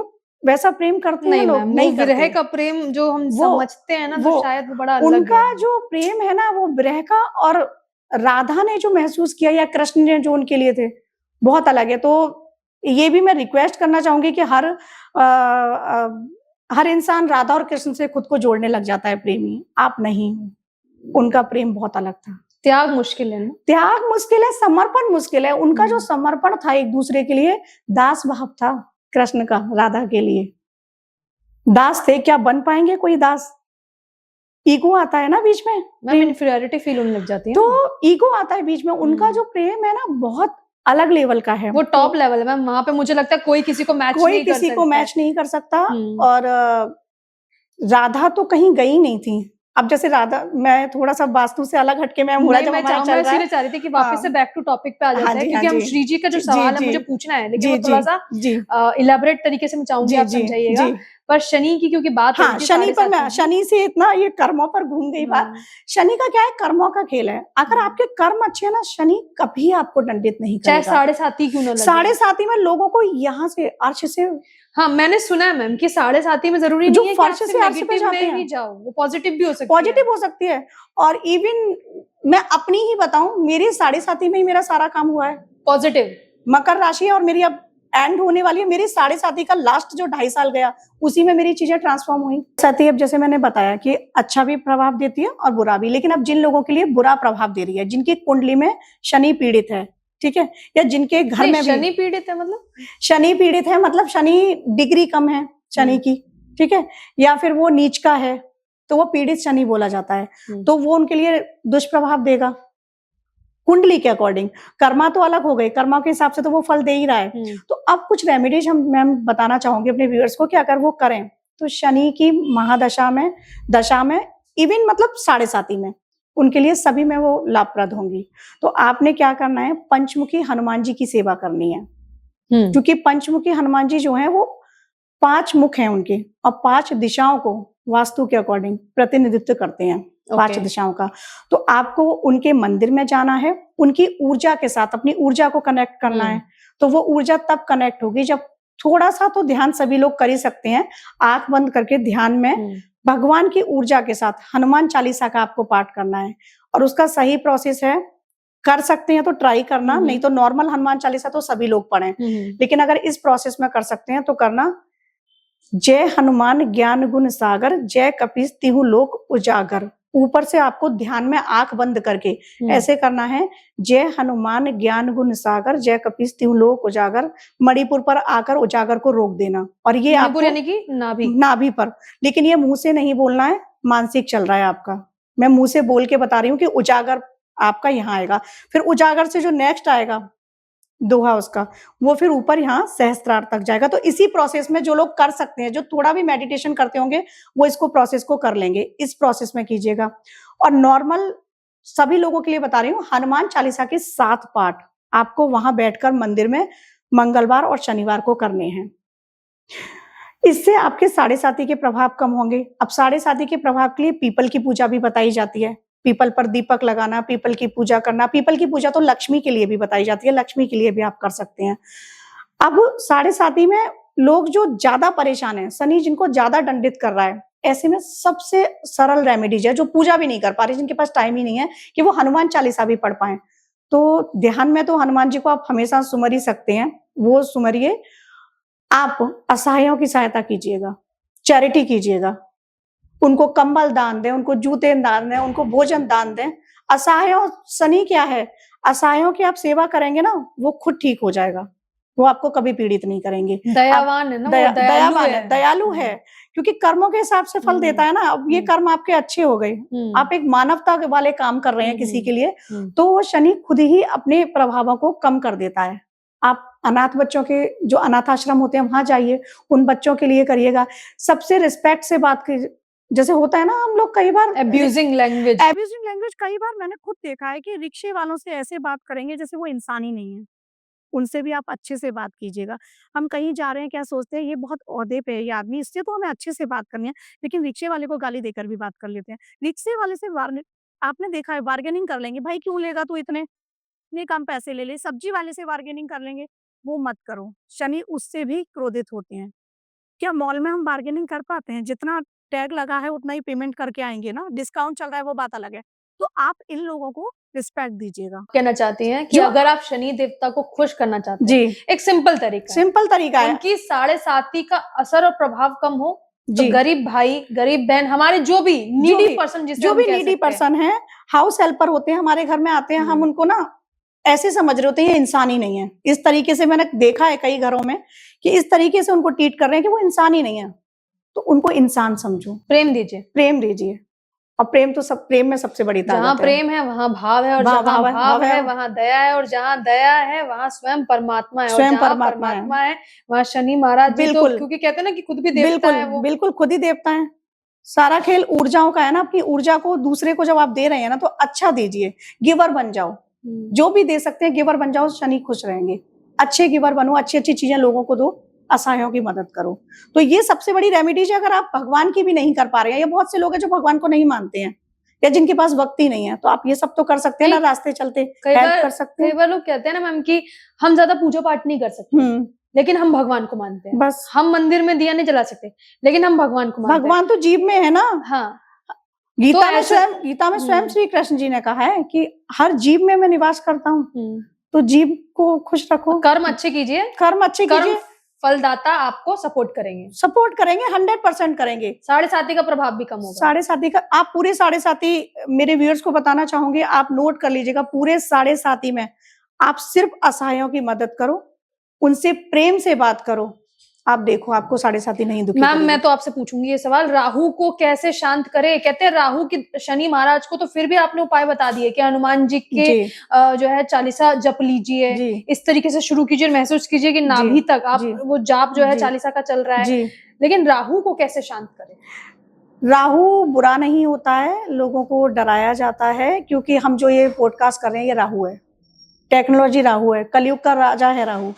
वैसा प्रेम करते हैं लोग? नहीं, विरह का प्रेम जो हम समझते हैं ना, तो शायद बड़ा अलग उनका है। जो प्रेम है ना वो विरह का, और राधा ने जो महसूस किया या कृष्ण ने जो उनके लिए थे, बहुत अलग है। तो ये भी मैं रिक्वेस्ट करना चाहूंगी कि हर इंसान राधा और कृष्ण से खुद को जोड़ने लग जाता है प्रेमी, आप नहीं हो। उनका प्रेम बहुत अलग था। त्याग मुश्किल है ना, त्याग मुश्किल है, समर्पण मुश्किल है। उनका जो समर्पण था एक दूसरे के लिए, दास भाव था कृष्ण का राधा के लिए। दास थे, क्या बन पाएंगे कोई दास? ईगो आता है ना बीच में, इन्फीरियरिटी फील होने लग जाती है, तो ईगो आता है बीच में। उनका जो प्रेम है ना बहुत अलग लेवल का है, वो टॉप लेवल है मैम। वहां पे मुझे लगता है कोई किसी को मैच नहीं कर सकता। और राधा तो कहीं गई नहीं थी। अब जैसे राधा, मैं थोड़ा सा वास्तु से अलग हटके मैं चाह रही थी कि वापस से बैक टू टॉपिक पे आ जाते हैं, क्योंकि हम श्री जी का जो सवाल है मुझे पूछना है, लेकिन वो थोड़ा सा इलेबोरेट तरीके से मैं चाहूंगी आप समझाइएगा। पर शनि की क्योंकि बात है, शनि से इतना ये कर्मों पर घूम गई बात। शनि का क्या है, कर्मों का खेल है। अगर आपके कर्म अच्छे है ना, शनि कभी आपको दंडित नहीं करेगा, चाहे 7.5 क्यों ना लगे। 7.5 में लोगों को यहाँ से अर्श से, हाँ मैंने सुना है मैम कि 7.5 में जरूरी नहीं है कि फर्श से अर्श पे जाते हैं, जाओ, वो पॉजिटिव भी हो सकती है। और इवन मैं अपनी ही बताऊं, मेरी 7.5 में ही मेरा सारा काम हुआ है पॉजिटिव। मकर राशि है और मेरी अब एंड होने वाली है। मेरी 7.5 का लास्ट जो 2.5 साल गया, उसी में मेरी चीजें ट्रांसफॉर्म हुई। साथी, अब जैसे मैंने बताया कि अच्छा भी प्रभाव देती है और बुरा भी, लेकिन अब जिन लोगों के लिए बुरा प्रभाव दे रही है, जिनकी कुंडली में शनि पीड़ित है, ठीक है, या जिनके घर में शनि पीड़ित है, मतलब शनि डिग्री कम है शनि की, ठीक है, या फिर वो नीच का है, तो वो पीड़ित शनि बोला जाता है। तो वो उनके लिए दुष्प्रभाव देगा कुंडली के अकॉर्डिंग। कर्मा तो अलग हो गए, कर्मा के हिसाब से तो वो फल दे ही रहा है। तो अब कुछ रेमेडीज मैं बताना चाहूंगी अपने व्यूअर्स को कि अगर वो करें तो शनि की महादशा में, दशा में, इवन मतलब 7.5 में, उनके लिए सभी में वो लाभप्रद होंगी। तो आपने क्या करना है, पंचमुखी हनुमान जी की सेवा करनी है, क्योंकि पंचमुखी हनुमान जी जो है वो 5 मुख हैं उनके और 5 दिशाओं को वास्तु के अकॉर्डिंग प्रतिनिधित्व करते हैं। 5 दिशाओं का। तो आपको उनके मंदिर में जाना है, उनकी ऊर्जा के साथ अपनी ऊर्जा को कनेक्ट करना है। तो वो ऊर्जा तब कनेक्ट होगी जब थोड़ा सा तो ध्यान सभी लोग कर ही सकते हैं, आंख बंद करके ध्यान में भगवान की ऊर्जा के साथ हनुमान चालीसा का आपको पाठ करना है। और उसका सही प्रोसेस है, कर सकते हैं तो ट्राई करना, नहीं तो नॉर्मल हनुमान चालीसा तो सभी लोग पढ़ें, लेकिन अगर इस प्रोसेस में कर सकते हैं तो करना। जय हनुमान ज्ञान गुण सागर, जय कपीस तिहु लोक उजागर। ऊपर से आपको ध्यान में आंख बंद करके ऐसे करना है, जय हनुमान ज्ञान गुण सागर, जय कपीस तिहु लोक उजागर। मणिपुर पर आकर उजागर को रोक देना। और ये आपको यानी कि नाभि पर, लेकिन ये मुंह से नहीं बोलना है, मानसिक चल रहा है आपका। मैं मुंह से बोल के बता रही हूँ कि उजागर आपका यहाँ आएगा, फिर उजागर से जो नेक्स्ट आएगा दोहा उसका, वो फिर ऊपर यहाँ सहस्त्रार तक जाएगा। तो इसी प्रोसेस में जो लोग कर सकते हैं, जो थोड़ा भी मेडिटेशन करते होंगे, वो इसको प्रोसेस को कर लेंगे। इस प्रोसेस में कीजिएगा। और नॉर्मल सभी लोगों के लिए बता रही हूँ, हनुमान चालीसा के 7 पाठ आपको वहां बैठकर मंदिर में मंगलवार और शनिवार को करने हैं। इससे आपके साढ़े साती के प्रभाव कम होंगे। अब साढ़े साती के प्रभाव के लिए पीपल की पूजा भी बताई जाती है। पीपल पर दीपक लगाना, पीपल की पूजा करना। पीपल की पूजा तो लक्ष्मी के लिए भी बताई जाती है, लक्ष्मी के लिए भी आप कर सकते हैं। अब साढ़े साती में लोग जो ज्यादा परेशान हैं, शनि जिनको ज्यादा दंडित कर रहा है, ऐसे में सबसे सरल रेमेडीज है, जो पूजा भी नहीं कर पा रहे, जिनके पास टाइम ही नहीं है कि वो हनुमान चालीसा भी पढ़ पाए, तो ध्यान में तो हनुमान जी को आप हमेशा सुमर ही सकते हैं, वो सुमरिए। आप असहायों की सहायता कीजिएगा, चैरिटी कीजिएगा, उनको कंबल दान दें, उनको जूते दान दें, उनको भोजन दान दें। असहायों, शनि क्या है, असहायों की आप सेवा करेंगे ना, वो खुद ठीक हो जाएगा, वो आपको कभी पीड़ित नहीं करेंगे। दयावान है ना, दयावान है, दयालु है, क्योंकि कर्मों के हिसाब से फल देता है ना। अब ये कर्म आपके अच्छे हो गए, आप एक मानवता वाले काम कर रहे हैं किसी के लिए, तो वो शनि खुद ही अपने प्रभावों को कम कर देता है। आप अनाथ बच्चों के, जो अनाथ आश्रम होते हैं, वहां जाइए, उन बच्चों के लिए करिएगा। सबसे रिस्पेक्ट से बात कीजिए। जैसे होता है ना, हम लोग कई बार एब्यूजिंग लैंग्वेज कई बार मैंने खुद देखा है कि रिक्शे वालों से ऐसे बात करेंगे जैसे वो इंसान ही नहीं है। उनसे भी आप अच्छे से बात कीजिएगा। हम कहीं जा रहे हैं, क्या सोचते हैं, ये बहुत ओहदे पे है ये आदमी, इससे तो हमें अच्छे से बात करनी है, लेकिन रिक्शे वाले को गाली देकर भी बात कर लेते हैं। रिक्शे वाले से आपने देखा है, बार्गेनिंग कर लेंगे, भाई क्यों लेगा तू इतने कम पैसे ले ले। सब्जी वाले से बार्गेनिंग कर लेंगे, वो मत करो, शनि उससे भी क्रोधित होते हैं। क्या मॉल में हम बार्गेनिंग कर पाते हैं? जितना टैग लगा है उतना ही पेमेंट करके आएंगे ना, डिस्काउंट चल रहा है वो बात अलग है। तो आप इन लोगों को रिस्पेक्ट दीजिएगा। कहना चाहती हैं कि अगर आप शनि देवता को खुश करना चाहते हैं, एक सिंपल तरीका है, उनकी साढ़े साती का असर और प्रभाव कम हो, तो गरीब भाई, गरीब बहन, हमारे जो भी नीडी पर्सन, जो भी नीडी पर्सन है, हाउस हेल्पर होते हैं, हमारे घर में आते हैं, हम उनको ना ऐसे समझ रहे होते हैं ये इंसान ही नहीं है। इस तरीके से मैंने देखा है कई घरों में कि इस तरीके से उनको ट्रीट कर रहे हैं कि वो इंसान ही नहीं है। तो उनको इंसान समझो, प्रेम दीजिए। और प्रेम में सबसे बड़ी ताकत है। जहाँ प्रेम है वहाँ भाव है, और जहाँ भाव है वहाँ दया है, और जहाँ दया है वहाँ स्वयं परमात्मा है, और जहाँ परमात्मा है वहाँ शनि महाराज जी, तो क्योंकि कहते हैं ना कि खुद भी देवता है वो। बिल्कुल खुद ही देवता है। सारा खेल ऊर्जाओं का है ना। अपनी ऊर्जा को दूसरे को जब आप दे रहे हैं ना, तो अच्छा दीजिए, गिवर बन जाओ। जो भी दे सकते हैं गिवर बन जाओ, शनि खुश रहेंगे। अच्छे गिवर बनो, अच्छी अच्छी चीजें लोगों को दो, असहायों की मदद करो। तो ये सबसे बड़ी रेमेडीज है। अगर आप भगवान की भी नहीं कर पा रहे हैं, या बहुत से लोग हैं जो भगवान को नहीं मानते हैं, या जिनके पास वक्त ही नहीं है, तो आप ये सब तो कर सकते हैं ना, रास्ते चलते हेल्प कर सकते हैं। कई बार लोग कहते हैं ना मैम कि हम ज्यादा पूजा पाठ नहीं कर सकते, लेकिन हम भगवान को मानते हैं। बस हम मंदिर में दिया नहीं जला सकते, लेकिन हम भगवान को मानते हैं। भगवान तो जीव में है ना। हाँ, गीता में स्वयं श्री कृष्ण जी ने कहा है कि हर जीव में मैं निवास करता हूँ। तो जीव को खुश रखो, कर्म अच्छे कीजिए, फलदाता आपको सपोर्ट करेंगे 100% करेंगे। साढ़े साती का प्रभाव भी कम होगा। साढ़े साती का आप पूरे साढ़े साती मेरे व्यूअर्स को बताना चाहूंगी, आप नोट कर लीजिएगा। पूरे साढ़े साती में आप सिर्फ असहायों की मदद करो, उनसे प्रेम से बात करो, आप देखो आपको साढ़े साती नहीं दुखी। मैम मैं तो आपसे पूछूंगी ये सवाल, राहु को कैसे शांत करे? कहते हैं राहु की, शनि महाराज को तो फिर भी आपने उपाय बता दिए कि हनुमान जी के जो है चालीसा जप लीजिए, इस तरीके से शुरू कीजिए, महसूस कीजिए कि नाभि तक आप वो जाप जो है चालीसा का चल रहा है। लेकिन राहु को कैसे शांत करे? राहु बुरा नहीं होता है, लोगों को डराया जाता है, क्योंकि हम जो ये पॉडकास्ट कर रहे हैं ये राहु है, टेक्नोलॉजी राहु है, कलयुग का राजा है राहु।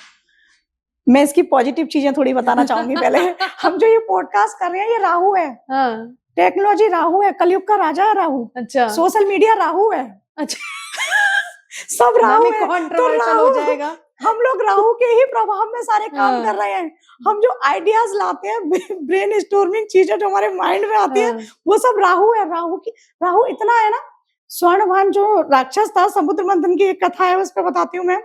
मैं इसकी पॉजिटिव चीजें थोड़ी बताना चाहूंगी पहले। हम जो ये पॉडकास्ट कर रहे हैं ये राहु है, हाँ, टेक्नोलॉजी राहु है, कलयुग का राजा है राहु, अच्छा सोशल मीडिया राहु है, अच्छा सब राहु है। तो कंट्रोवर्शियल हो जाएगा। हम लोग राहु के ही प्रभाव में सारे काम हाँ। कर रहे हैं। हम जो आइडियाज लाते हैं, ब्रेन स्टॉर्मिंग चीजें जो हमारे माइंड में आती है, हाँ, वो सब राहु है। राहु इतना है ना, स्वर्णवान जो राक्षस था, समुद्र मंथन की एक कथा है, उस पर बताती हूँ मैं।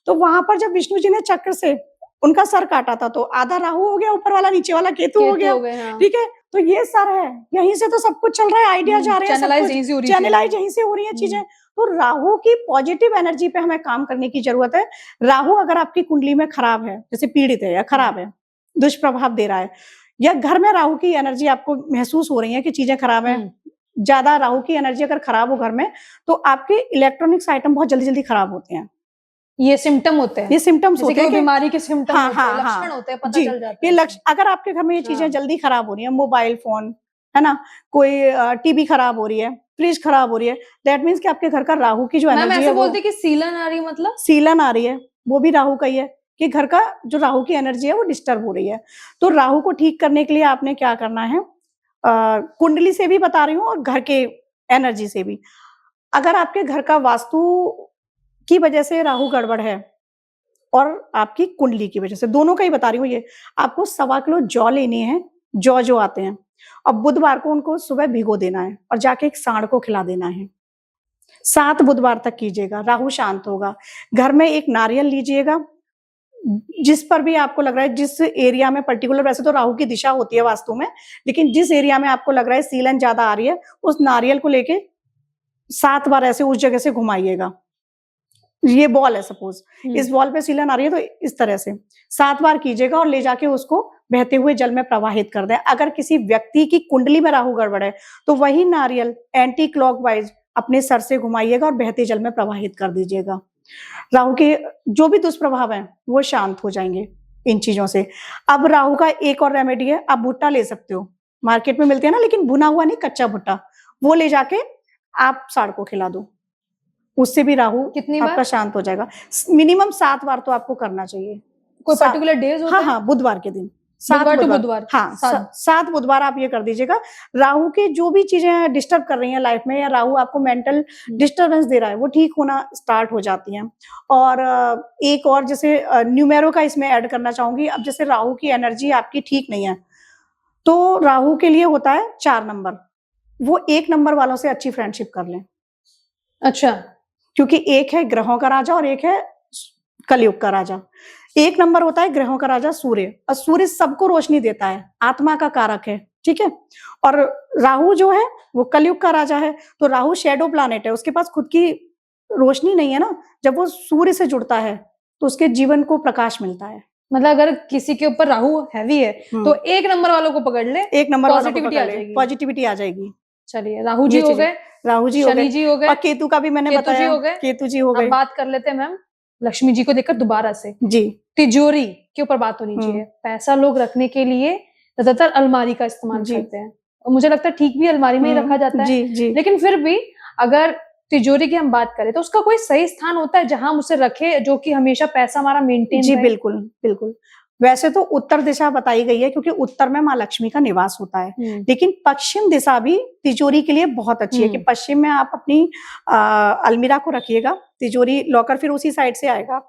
तो वहां पर जब विष्णु जी ने चक्र से उनका सर काटा था, तो आधा राहु हो गया, ऊपर वाला नीचे वाला केतु हो गया। हाँ। ठीक है, तो ये सर है, यहीं से तो सब कुछ चल रहा है, आइडिया जा रहे हैं, चैनलाइज यहीं से हो रही है चीजें। तो राहु की पॉजिटिव एनर्जी पे हमें काम करने की जरूरत है। राहु अगर आपकी कुंडली में खराब है, जैसे पीड़ित है या खराब है, दुष्प्रभाव दे रहा है, या घर में राहु की एनर्जी आपको महसूस हो रही है कि चीजें खराब है, ज्यादा राहु की एनर्जी अगर खराब हो घर में, तो आपके इलेक्ट्रॉनिक्स आइटम बहुत जल्दी जल्दी खराब होते हैं। ये सिम्टम होते हैं, ये सिम्टम्स होते हैं, बीमारी के सिम्टम हाँ, होते हैं, हाँ, लक्षण होते हैं, पता चल जाता है। ये लक्षण, अगर आपके घर में ये चीजें जल्दी खराब हो रही है, मोबाइल फोन है ना, कोई टीवी खराब हो रही है, फ्रिज खराब हो रही है, दैट मीन्स कि आपके घर का राहु की जो एनर्जी है, बोलते कि सीलन आ रही है, मतलब सीलन आ रही है, वो भी राहु का ही है कि घर का जो राहु की एनर्जी है वो डिस्टर्ब हो रही है। तो राहु को ठीक करने के लिए आपने क्या करना है, कुंडली से भी बता रही हूँ और घर के एनर्जी से भी। अगर आपके घर का वास्तु की वजह से राहु गड़बड़ है और आपकी कुंडली की वजह से, दोनों का ही बता रही हूँ, ये आपको 1.25 किलो जौ लेनी है, जौ जो आते हैं, और बुधवार को उनको सुबह भिगो देना है और जाके एक सांड को खिला देना है। 7 बुधवार तक कीजिएगा, राहु शांत होगा। घर में एक नारियल लीजिएगा, जिस पर भी आपको लग रहा है, जिस एरिया में पर्टिकुलर, वैसे तो राहु की दिशा होती है वास्तु में, लेकिन जिस एरिया में आपको लग रहा है सीलन ज्यादा आ रही है, उस नारियल को लेके 7 बार ऐसे उस जगह से घुमाइएगा। ये बॉल है सपोज, इस बॉल पे सीलन आ रही है, तो इस तरह से 7 बार कीजिएगा और ले जाके उसको बहते हुए जल में प्रवाहित कर दें। अगर किसी व्यक्ति की कुंडली में राहु गड़बड़ है, तो वही नारियल एंटी क्लॉकवाइज अपने सर से घुमाइएगा और बहते जल में प्रवाहित कर दीजिएगा। राहु के जो भी दुष्प्रभाव हैं वो शांत हो जाएंगे इन चीजों से। अब राहु का एक और रेमेडी है, आप भुट्टा ले सकते हो, मार्केट में मिलते हैं ना, लेकिन भुना हुआ नहीं, कच्चा भुट्टा, वो ले जाके आप सांड को खिला दो, उससे भी राहु आपका शांत हो जाएगा। मिनिमम 7 बार तो आपको करना चाहिए। कोई पर्टिकुलर डेज होता है? हाँ, बुधवार के दिन, 7 बुधवार, हाँ, 7 बुधवार आप ये कर दीजिएगा। राहु की जो भी चीजें डिस्टर्ब कर रही हैं लाइफ में, या राहु आपको मेंटल डिस्टर्बेंस दे रहा है, वो ठीक होना स्टार्ट हो जाती हैं। और एक और जैसे न्यूमेरो का इसमें ऐड करना चाहूंगी। अब जैसे राहु की एनर्जी आपकी ठीक नहीं है, तो राहु के लिए होता है 4 नंबर, वो 1 नंबर वालों से अच्छी फ्रेंडशिप कर लें। अच्छा, क्योंकि एक है ग्रहों का राजा और एक है कलयुग का राजा। 1 नंबर होता है ग्रहों का राजा सूर्य, और सूर्य सबको रोशनी देता है, आत्मा का कारक है, ठीक है। और राहु जो है वो कलयुग का राजा है, तो राहु शैडो प्लैनेट है, उसके पास खुद की रोशनी नहीं है ना। जब वो सूर्य से जुड़ता है तो उसके जीवन को प्रकाश मिलता है। मतलब अगर किसी के ऊपर राहु हैवी है तो 1 नंबर वालों को पकड़ ले, 1 नंबर पॉजिटिविटी आ जाएगी। चलिए, राहु जी हो गए, शनि जी हो गए, और केतु का भी मैंने बताया, केतु जी हो गए। अब बात कर लेते हैं मैम लक्ष्मी जी को देखकर दोबारा से। जी, तिजोरी के ऊपर बात होनी चाहिए। पैसा लोग रखने के लिए ज्यादातर अलमारी का इस्तेमाल करते हैं, और मुझे लगता है ठीक भी अलमारी में ही रखा जाता है। जी। लेकिन फिर भी अगर तिजोरी की हम बात करें तो उसका कोई सही स्थान होता है जहां हम उसे रखे, जो कि हमेशा पैसा हमारा मेंटेन जी रहे? बिल्कुल। वैसे तो उत्तर दिशा बताई गई है, क्योंकि उत्तर में माँ लक्ष्मी का निवास होता है, लेकिन पश्चिम दिशा भी तिजोरी के लिए बहुत अच्छी है कि पश्चिम में आप अपनी अलमीरा को रखिएगा, तिजोरी लॉकर फिर उसी साइड से आएगा।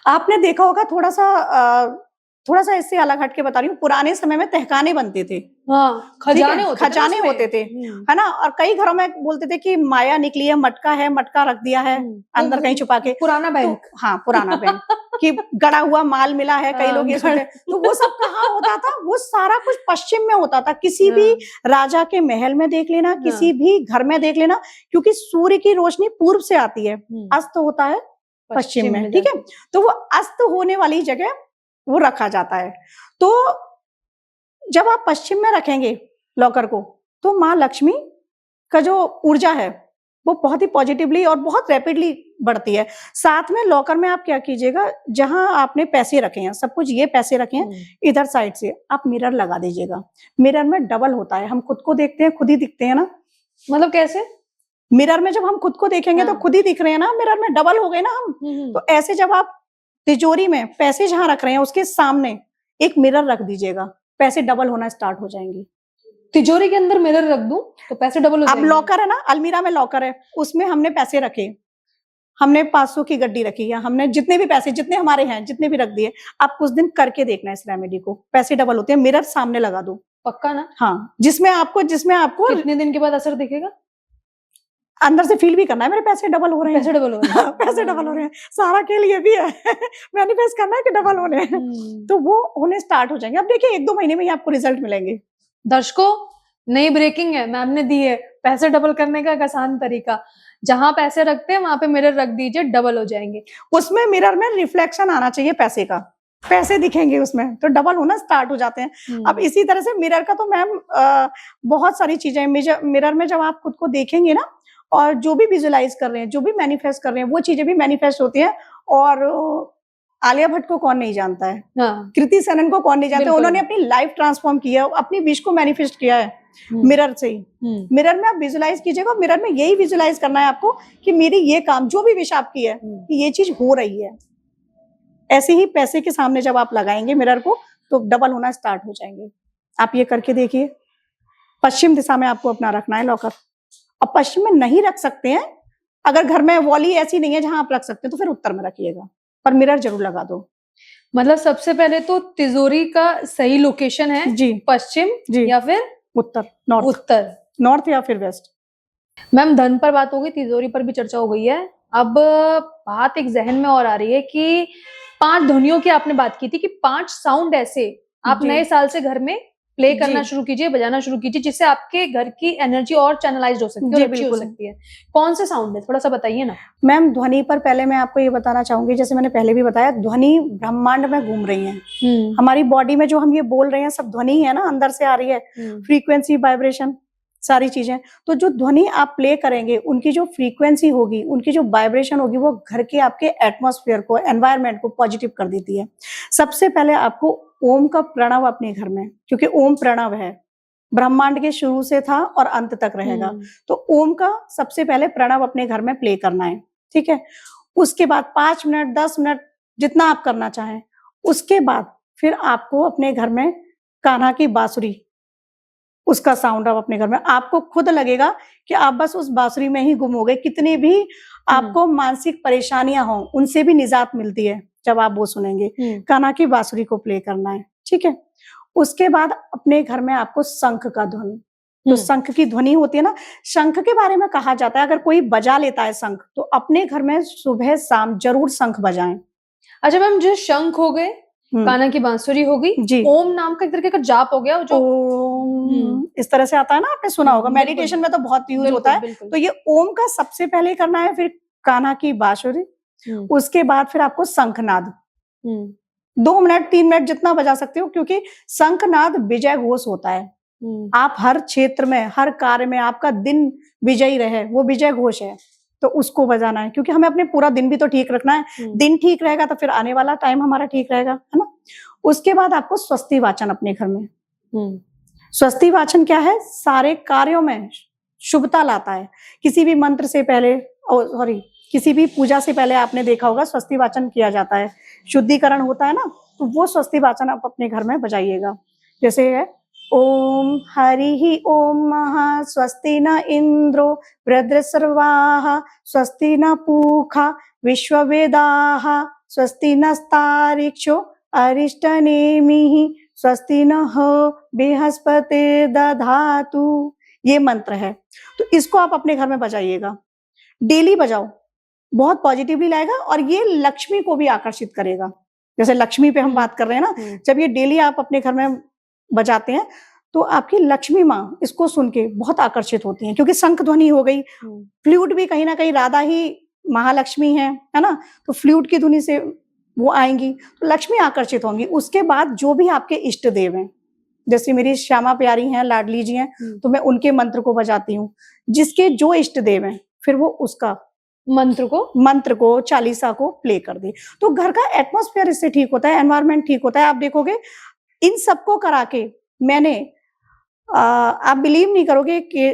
आपने देखा होगा, थोड़ा सा इससे अलग हट के बता रही हूँ, पुराने समय में तहखाने बनते थे, खजाने होते थे, है ना। और कई घरों में बोलते थे कि माया निकली है, मटका रख दिया है अंदर कहीं छुपा के, पुराना बैंक। तो, हाँ, पुराना बैंक कि गड़ा हुआ माल मिला है, कई लोग ये सोचते। तो वो सब कहाँ होता था? वो सारा कुछ पश्चिम में होता था। किसी भी राजा के महल में देख लेना, किसी भी घर में देख लेना, क्योंकि सूर्य की रोशनी पूर्व से आती है, अस्त होता है पश्चिम में, ठीक है। तो वो अस्त होने वाली जगह वो रखा जाता है। तो जब आप पश्चिम में रखेंगे लॉकर को, तो माँ लक्ष्मी का जो ऊर्जा है वो बहुत ही पॉजिटिवली और बहुत रैपिडली बढ़ती है। साथ में लॉकर में आप क्या कीजिएगा, जहां आपने पैसे रखे हैं, सब कुछ ये पैसे रखे हैं, इधर साइड से आप मिरर लगा दीजिएगा। मिरर में डबल होता है, हम खुद को देखते हैं, खुद ही दिखते हैं ना। मतलब कैसे? मिरर में जब हम खुद को देखेंगे तो खुद ही दिख रहे हैं ना, मिरर में डबल हो गए ना हम। तो ऐसे जब आप तिजोरी में पैसे जहां रख रहे हैं उसके सामने एक मिरर रख दीजिएगा, पैसे डबल होना स्टार्ट हो जाएंगे। तिजोरी के अंदर मिरर रख दूं तो पैसे डबल हो अब जाएंगे? लॉकर है ना, अलमीरा में लॉकर है, उसमें हमने पैसे रखे, हमने 500 की गड्डी रखी या हमने जितने भी पैसे जितने हमारे हैं जितने भी रख दिए, आप कुछ दिन करके देखना इस रेमेडी को, पैसे डबल होते हैं। मिरर सामने लगा दो। पक्का ना? हाँ, जिसमें आपको कितने दिन के बाद असर दिखेगा? अंदर से फील भी करना है मेरे पैसे डबल हो रहे हैं, पैसे डबल हो रहे हैं। पैसे डबल हो रहे हैं। सारा के लिए भी है मैनिफेस्ट करना है कि डबल होने हैं, तो वो होने स्टार्ट हो जाएंगे। अब देखिए 1-2 महीने में ही आपको रिजल्ट मिलेंगे। दर्शकों, नई ब्रेकिंग है, मैम ने दी है पैसे डबल करने का एक आसान तरीका। जहां पैसे रखते हैं वहां पे मिरर रख दीजिए, डबल हो जाएंगे। उसमें मिरर में रिफ्लेक्शन आना चाहिए पैसे का, पैसे दिखेंगे उसमें तो डबल होना स्टार्ट हो जाते हैं। अब इसी तरह से मिरर का तो मैम बहुत सारी चीजें, मिरर में जब आप खुद को देखेंगे ना और जो भी विजुअलाइज कर रहे हैं, जो भी मैनिफेस्ट कर रहे हैं, वो चीजें भी मैनिफेस्ट होती हैं। और आलिया भट्ट को कौन नहीं जानता है, हाँ, कृति सेनन को कौन नहीं जानता है, बिल्कुल। उन्होंने अपनी लाइफ ट्रांसफॉर्म किया, अपनी विश को मैनिफेस्ट किया है मिरर से ही। मिरर में आप विजुअलाइज कीजिएगा, मिरर में यही विजुअलाइज करना है आपको कि मेरी ये काम, जो भी विश आपकी है कि ये चीज हो रही है। ऐसे ही पैसे के सामने जब आप लगाएंगे मिरर को तो डबल होना स्टार्ट हो जाएंगे। आप ये करके देखिए। पश्चिम दिशा में आपको अपना रखना है लॉकर। अब पश्चिम में नहीं रख सकते हैं, अगर घर में वॉली ऐसी नहीं है जहां आप रख सकते हैं तो फिर उत्तर में रखिएगा, पर मिरर जरूर लगा दो। मतलब सबसे पहले तो तिजोरी का सही लोकेशन है जी, पश्चिम जी, या फिर उत्तर, नॉर्थ, उत्तर, नॉर्थ या फिर वेस्ट। मैम धन पर बात हो गई, तिजोरी पर भी चर्चा हो गई है। अब बात एक जहन में और आ रही है कि 5 ध्वनियों की आपने बात की थी कि 5 साउंड ऐसे आप जी। नए साल से घर में प्ले करना जी। शुरू कीजिए, बजाना शुरू कीजिए, जिससे आपके घर की एनर्जी और चैनलाइज हो सकती है जी, और अच्छी हो बिल्कुल। सकती है। कौन से साउंड है, थोड़ा सा बताइए ना। मैम ध्वनि पर पहले मैं आपको ये बताना चाहूंगी, जैसे मैंने पहले भी बताया, ध्वनि ब्रह्मांड में घूम रही है। हमारी बॉडी में जो हम ये बोल रहे हैं सब ध्वनि है ना, अंदर से आ रही है, फ्रीक्वेंसी, वाइब्रेशन, सारी चीजें। तो जो ध्वनि आप प्ले करेंगे, उनकी जो फ्रीक्वेंसी होगी, उनकी जो वाइब्रेशन होगी, वो घर के आपके एटमॉस्फेयर को, एनवायरनमेंट को पॉजिटिव कर देती है। सबसे पहले आपको ओम का प्रणव अपने घर में, क्योंकि ओम प्रणव है, ब्रह्मांड के शुरू से था और अंत तक रहेगा, तो ओम का सबसे पहले प्रणव अपने घर में प्ले करना है। ठीक है, उसके बाद 5 मिनट 10 मिनट जितना आप करना चाहें, उसके बाद फिर आपको अपने घर में कान्हा की बांसुरी, उसका साउंड आप अपने घर में, आपको खुद लगेगा कि आप बस उस बांसुरी में ही गुम हो गए। कितनी भी आपको मानसिक परेशानियां हो, उनसे भी निजात मिलती है जब आप वो सुनेंगे। कान्हा की बांसुरी को प्ले करना है। ठीक है, उसके बाद अपने घर में आपको शंख का ध्वनि, तो शंख की ध्वनि होती है ना, शंख के बारे में कहा जाता है अगर कोई बजा लेता है शंख, तो अपने घर में सुबह शाम जरूर शंख बजाएं। अच्छा मैम, जो शंख हो गए, कान्हा की बांसुरी हो गई, जी, ओम नाम का एक तरीके का जाप हो गया, जो ओम इस तरह से आता है ना, आपने सुना होगा, मेडिटेशन में तो बहुत यूज होता है। तो ये ओम का सबसे पहले करना है, फिर कान्हा की बांसुरी, उसके बाद फिर आपको शंखनाद 2 मिनट 3 मिनट जितना बजा सकते हो, क्योंकि शंखनाद विजय घोष होता है। आप हर क्षेत्र में, हर कार्य में आपका दिन विजयी रहे, वो विजय घोष है, तो उसको बजाना है, क्योंकि हमें अपने पूरा दिन भी तो ठीक रखना है। दिन ठीक रहेगा तो फिर आने वाला टाइम हमारा ठीक रहेगा, है ना। उसके बाद आपको स्वस्ति वाचन अपने घर में, स्वस्ति वाचन क्या है, सारे कार्यों में शुभता लाता है। किसी भी मंत्र से पहले, किसी भी पूजा से पहले आपने देखा होगा स्वस्ति वाचन किया जाता है, शुद्धिकरण होता है ना, तो वो स्वस्ति वाचन आप अपने घर में बजाइएगा। जैसे है ओम हरि ओम महा स्वस्ति न इंद्रो वृद्धस्रवाः स्वस्ति न पूषा विश्ववेदाः स्वस्ति नस्तारिक्षो अरिष्टनेमिः स्वस्ति नः बृहस्पतिर्दधातु। ये मंत्र है, तो इसको आप अपने घर में बजाइएगा, डेली बजाओ, बहुत पॉजिटिवली लाएगा और ये लक्ष्मी को भी आकर्षित करेगा। जैसे लक्ष्मी पे हम बात कर रहे हैं ना, जब ये डेली आप अपने घर में बजाते हैं तो आपकी लक्ष्मी माँ इसको सुन के बहुत आकर्षित होती हैं, क्योंकि शंख ध्वनि हो गई, फ्लूट भी कहीं ना कहीं राधा ही महालक्ष्मी है ना, तो फ्लूट की ध्वनि से वो आएंगी तो लक्ष्मी आकर्षित होंगी। उसके बाद जो भी आपके इष्ट देव हैं, जैसे मेरी श्यामा प्यारी हैं, लाडली जी हैं, तो मैं उनके मंत्र को बजाती हूँ। जिसके जो इष्ट देव हैं, फिर वो उसका मंत्र को चालीसा को प्ले कर दे, तो घर का एटमॉस्फेयर इससे ठीक होता है, एनवायरनमेंट ठीक होता है। आप देखोगे इन सबको करा के मैंने, आप बिलीव नहीं करोगे कि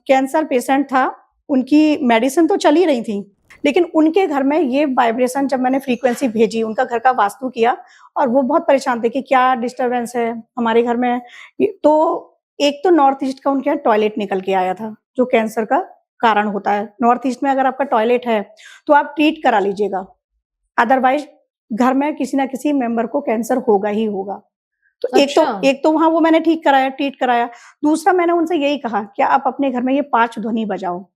कैंसर पेशेंट था, उनकी मेडिसिन तो चल ही रही थी, लेकिन उनके घर में ये वाइब्रेशन जब मैंने फ्रीक्वेंसी भेजी, उनका घर का वास्तु किया और वो बहुत परेशान थे कि क्या डिस्टरबेंस है हमारे घर में। तो एक तो नॉर्थ ईस्ट का उनके यहाँ टॉयलेट निकल के आया था, जो कैंसर का कारण होता है। नॉर्थ ईस्ट में अगर आपका टॉयलेट है तो आप ट्रीट करा लीजिएगा, अदरवाइज घर में किसी ना किसी मेंबर को कैंसर होगा ही होगा। तो एक तो वहां वो मैंने ट्रीट कराया। दूसरा मैंने उनसे यही कहा कि आप अपने घर में ये 5 ध्वनि बजाओ।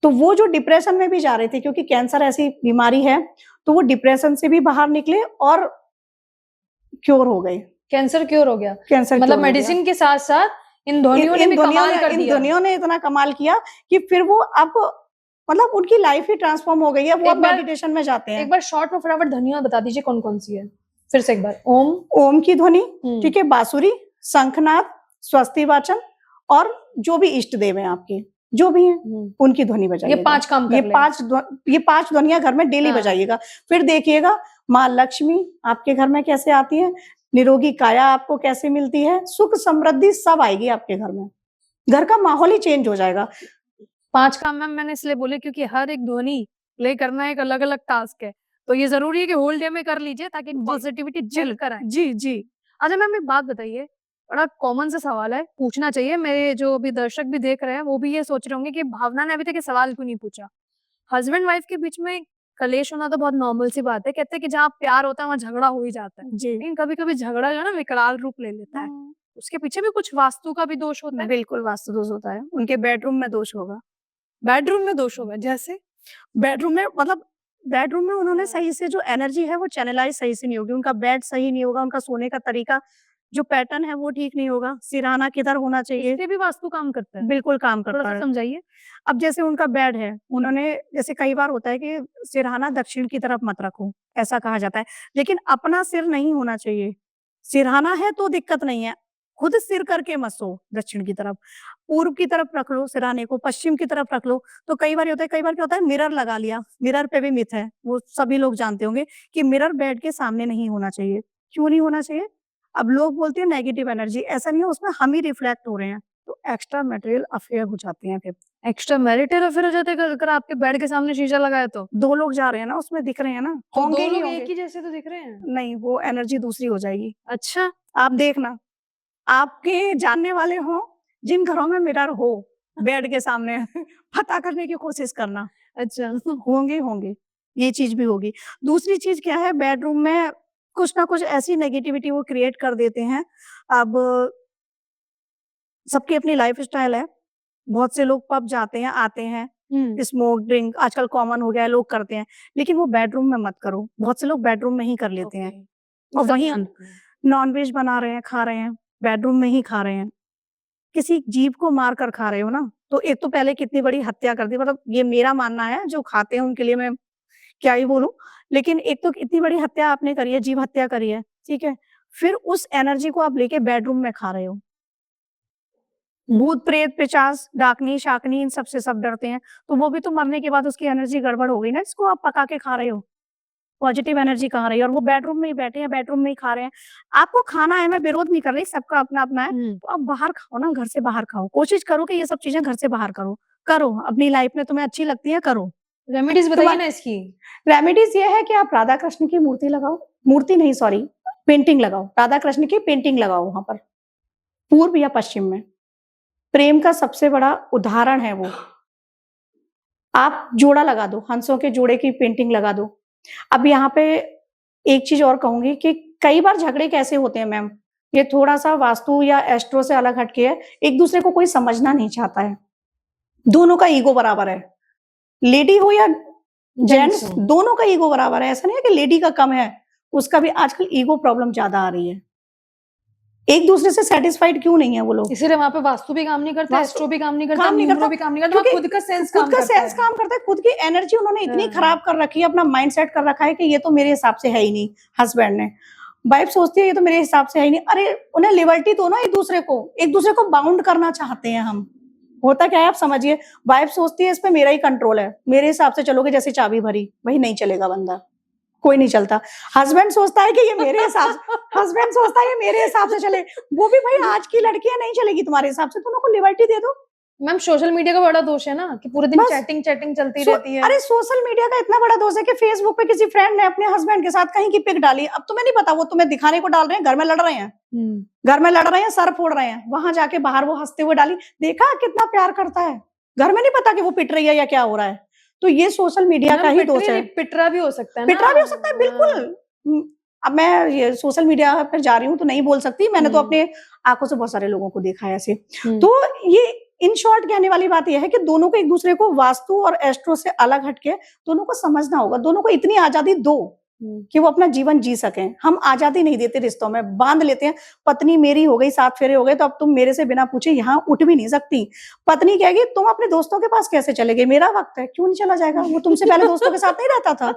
तो वो जो डिप्रेशन में भी जा रहे थे, क्योंकि कैंसर ऐसी बीमारी है, तो वो डिप्रेशन से भी बाहर निकले और क्योर हो गए। कैंसर क्योर हो गया। कैंसर मतलब मेडिसिन के साथ साथ इन ध्वनियों ने भी कमाल कर दिया। इन ध्वनियों ने इतना कमाल किया कि फिर वो अब मतलब उनकी लाइफ ही ट्रांसफॉर्म हो गई है। वो अब मेडिटेशन में जाते हैं। एक बार शॉर्ट में फटाफट ध्वनियां बता दीजिए कौन कौन सी है, फिर से एक बार। ओम की ध्वनि, ठीक है, बांसुरी, शंखनाद, स्वस्ति वाचन और जो भी इष्ट देव हैं आपके, जो भी हैं उनकी ध्वनि बजाइएगा। ये 5 काम ये 5 ध्वनियां घर में डेली बजाइएगा। फिर देखिएगा माँ लक्ष्मी आपके घर में कैसे आती है, निरोगी काया आपको कैसे मिलती है, सुख समृद्धि सब आएगी आपके घर में। घर का माहौल ही चेंज हो जाएगा। 5 काम मैम मैंने इसलिए बोले क्योंकि हर एक ध्वनि प्ले करना एक अलग अलग टास्क है, तो ये जरूरी है कि होल डे में कर लीजिए ताकि पॉजिटिविटी चिल कराए। जी जी। अच्छा मैम एक बात बताइए, बड़ा कॉमन सा सवाल है, पूछना चाहिए, मेरे जो अभी दर्शक भी देख रहे हैं वो भी ये सोच रहे होंगे कि भावना ने अभी तक ये सवाल क्यों नहीं पूछा। हस्बैंड वाइफ के बीच में कलेश होना तो बहुत नॉर्मल सी बात है, कहते हैं कि जहाँ प्यार होता है वहाँ झगड़ा हो ही जाता है, लेकिन कभी कभी झगड़ा जो है ना विकराल रूप ले लेता है, उसके पीछे भी कुछ वास्तु का भी दोष होता है। बिल्कुल वास्तु दोष होता है। उनके बेडरूम में दोष होगा। बेडरूम में दोष होगा जैसे? बेडरूम में मतलब बेडरूम में उन्होंने सही से जो एनर्जी है वो चैनलाइज सही से नहीं होगी, उनका बेड सही नहीं होगा, उनका सोने का तरीका जो पैटर्न है वो ठीक नहीं होगा, सिरहाना किधर होना चाहिए। इससे भी वास्तु काम करता है? बिल्कुल काम करता है। समझाइए। अब जैसे उनका बेड है, उन्होंने जैसे कई बार होता है कि सिरहाना दक्षिण की तरफ मत रखो, ऐसा कहा जाता है, लेकिन अपना सिर नहीं होना चाहिए। सिरहाना है तो दिक्कत नहीं है, खुद सिर करके मत सो दक्षिण की तरफ, पूर्व की तरफ रख लो सिरहाने को, पश्चिम की तरफ रख लो। तो कई बार होता है, कई बार क्या होता है मिरर लगा लिया, मिरर पे भी मिथ है, वो सभी लोग जानते होंगे कि मिरर बेड के सामने नहीं होना चाहिए। क्यों नहीं होना चाहिए? अब लोग बोलते हैं नेगेटिव एनर्जी, ऐसा नहीं है, उसमें हम ही रिफ्लेक्ट हो रहे हैं, तो एक्स्ट्रा मैटेरियल अफेयर हो जाते हैं। फिर एक्स्ट्रा मैरिटल अफेयर हो जाते हैं अगर आपके बेड के सामने शीशा लगाया तो? 2 लोग जा रहे हैं ना, उसमें दिख रहे हैं ना, तो 2 लोग एक ही जैसे तो दिख रहे हैं? नहीं, वो एनर्जी दूसरी हो जाएगी। अच्छा, आप देखना, आपके जानने वाले हो जिन घरों में मिरर हो बेड के सामने पता करने की कोशिश करना। अच्छा होंगे, ये चीज भी होगी। दूसरी चीज क्या है, बेडरूम में कुछ ना कुछ ऐसी नेगेटिविटी वो क्रिएट कर देते हैं। अब सबकी अपनी लाइफ स्टाइल है, बहुत से लोग पब जाते हैं, आते हैं, स्मोक ड्रिंक आजकल कॉमन हो गया है, लोग करते हैं, लेकिन वो बेडरूम में मत करो। बहुत से लोग बेडरूम में ही कर लेते हैं, और वहीं नॉनवेज बना रहे हैं, खा रहे हैं, बेडरूम में ही खा रहे हैं। किसी जीव को मार कर खा रहे हो ना, तो एक तो पहले कितनी बड़ी हत्या कर दी, मतलब ये मेरा मानना है, जो खाते हैं उनके लिए मैं क्या ही बोलूं, लेकिन एक तो इतनी बड़ी हत्या आपने करी है, जीव हत्या करी है, ठीक है, फिर उस एनर्जी को आप लेके बेडरूम में खा रहे हो। भूत प्रेत पिशाच डाकनी शाकनी इन सबसे सब डरते हैं, तो वो भी तो मरने के बाद उसकी एनर्जी गड़बड़ हो गई ना, इसको आप पका के खा रहे हो, पॉजिटिव एनर्जी कहाँ रही है, और वो बेडरूम में ही बैठे हैं, बेडरूम में ही खा रहे हैं। आपको खाना है, मैं विरोध नहीं कर रही, सबका अपना अपना है, तो आप बाहर खाओ ना, घर से बाहर खाओ, कोशिश करो कि ये सब चीजें घर से बाहर करो अपनी लाइफ में, तुम्हें अच्छी लगती है करो। रेमेडीज बताइए ना इसकी। रेमेडीज ये है कि आप राधा कृष्ण की मूर्ति लगाओ, मूर्ति नहीं सॉरी पेंटिंग लगाओ, राधा कृष्ण की पेंटिंग लगाओ वहां पर, पूर्व या पश्चिम में। प्रेम का सबसे बड़ा उदाहरण है वो। आप जोड़ा लगा दो, हंसों के जोड़े की पेंटिंग लगा दो। अब यहाँ पे एक चीज और कहूंगी कि कई बार झगड़े कैसे होते हैं मैम, ये थोड़ा सा वास्तु या एस्ट्रो से अलग हटके है, एक दूसरे को कोई समझना नहीं चाहता है, दोनों का ईगो बराबर है, लेडी हो या जेंट्स, दोनों का ईगो बराबर है। ऐसा नहीं है कि लेडी का कम है, उसका भी आजकल ईगो प्रॉब्लम ज्यादा आ रही है, एक दूसरे से सेटिस्फाइड क्यों नहीं है वो लोग। इसीलिए वहां पे वास्तु भी काम नहीं करता, एस्ट्रो भी काम नहीं करता, न्यूमरो भी काम नहीं करता, खुद का सेंस काम करता है, खुद की एनर्जी उन्होंने इतनी खराब कर रखी है, अपना माइंड सेट कर रखा है कि ये तो मेरे हिसाब से है ही नहीं। हस्बैंड ने, वाइफ सोचती है ये तो मेरे हिसाब से है ही नहीं। अरे उन्हें लिबर्टी दो ना, एक दूसरे को बाउंड करना चाहते हैं हम। होता क्या है आप समझिए, वाइफ सोचती है इस पे मेरा ही कंट्रोल है, मेरे हिसाब से चलोगे, जैसे चाबी भरी वही नहीं चलेगा बंदा, कोई नहीं चलता। हस्बैंड सोचता है कि ये मेरे हिसाब से चले, वो भी भाई आज की लड़कियां नहीं चलेगी तुम्हारे हिसाब से, दोनों को लिबर्टी दे दो, मैम सोशल मीडिया का बड़ा दोष है ना कि पूरे दिन बस चैटिंग चलती रहती है। अरे सोशल मीडिया का इतना बड़ा दोष है कि फेसबुक पे किसी फ्रेंड ने अपने हस्बैंड के साथ कहीं की पिक डाली, अब तुम्हें नहीं पता वो तुम्हें दिखाने को डाल रहे हैं, घर में लड़ रहे हैं, घर में लड़ रहे हैं, सर फोड़ रहे हैं, वहां जाके बाहर वो हंसते हुए डाली, देखा कितना प्यार करता है, घर में नहीं पता कि वो पिट रही है या क्या हो रहा है। तो ये सोशल मीडिया का ही दोष है। पिटरा भी हो सकता है, पिटरा भी हो सकता है, बिल्कुल। अब मैं ये सोशल मीडिया पर जा रही हूँ तो नहीं बोल सकती, मैंने तो अपने आंखों से बहुत सारे लोगों को देखा है ऐसे। तो ये इन शॉर्ट कहने वाली बात यह है कि दोनों को एक दूसरे को वास्तु और एस्ट्रो से अलग हटके दोनों को समझना होगा, दोनों को इतनी आजादी दो कि वो अपना जीवन जी सकें। हम आजादी नहीं देते, रिश्तों में बांध लेते हैं। पत्नी मेरी हो गई, 7 फेरे हो गए, तो अब तुम मेरे से बिना पूछे यहाँ उठ भी नहीं सकती। पत्नी कहेगी तुम अपने दोस्तों के पास कैसे चले गए, मेरा वक्त है, क्यों नहीं चला जाएगा? वो तुमसे पहले दोस्तों के साथ नहीं रहता था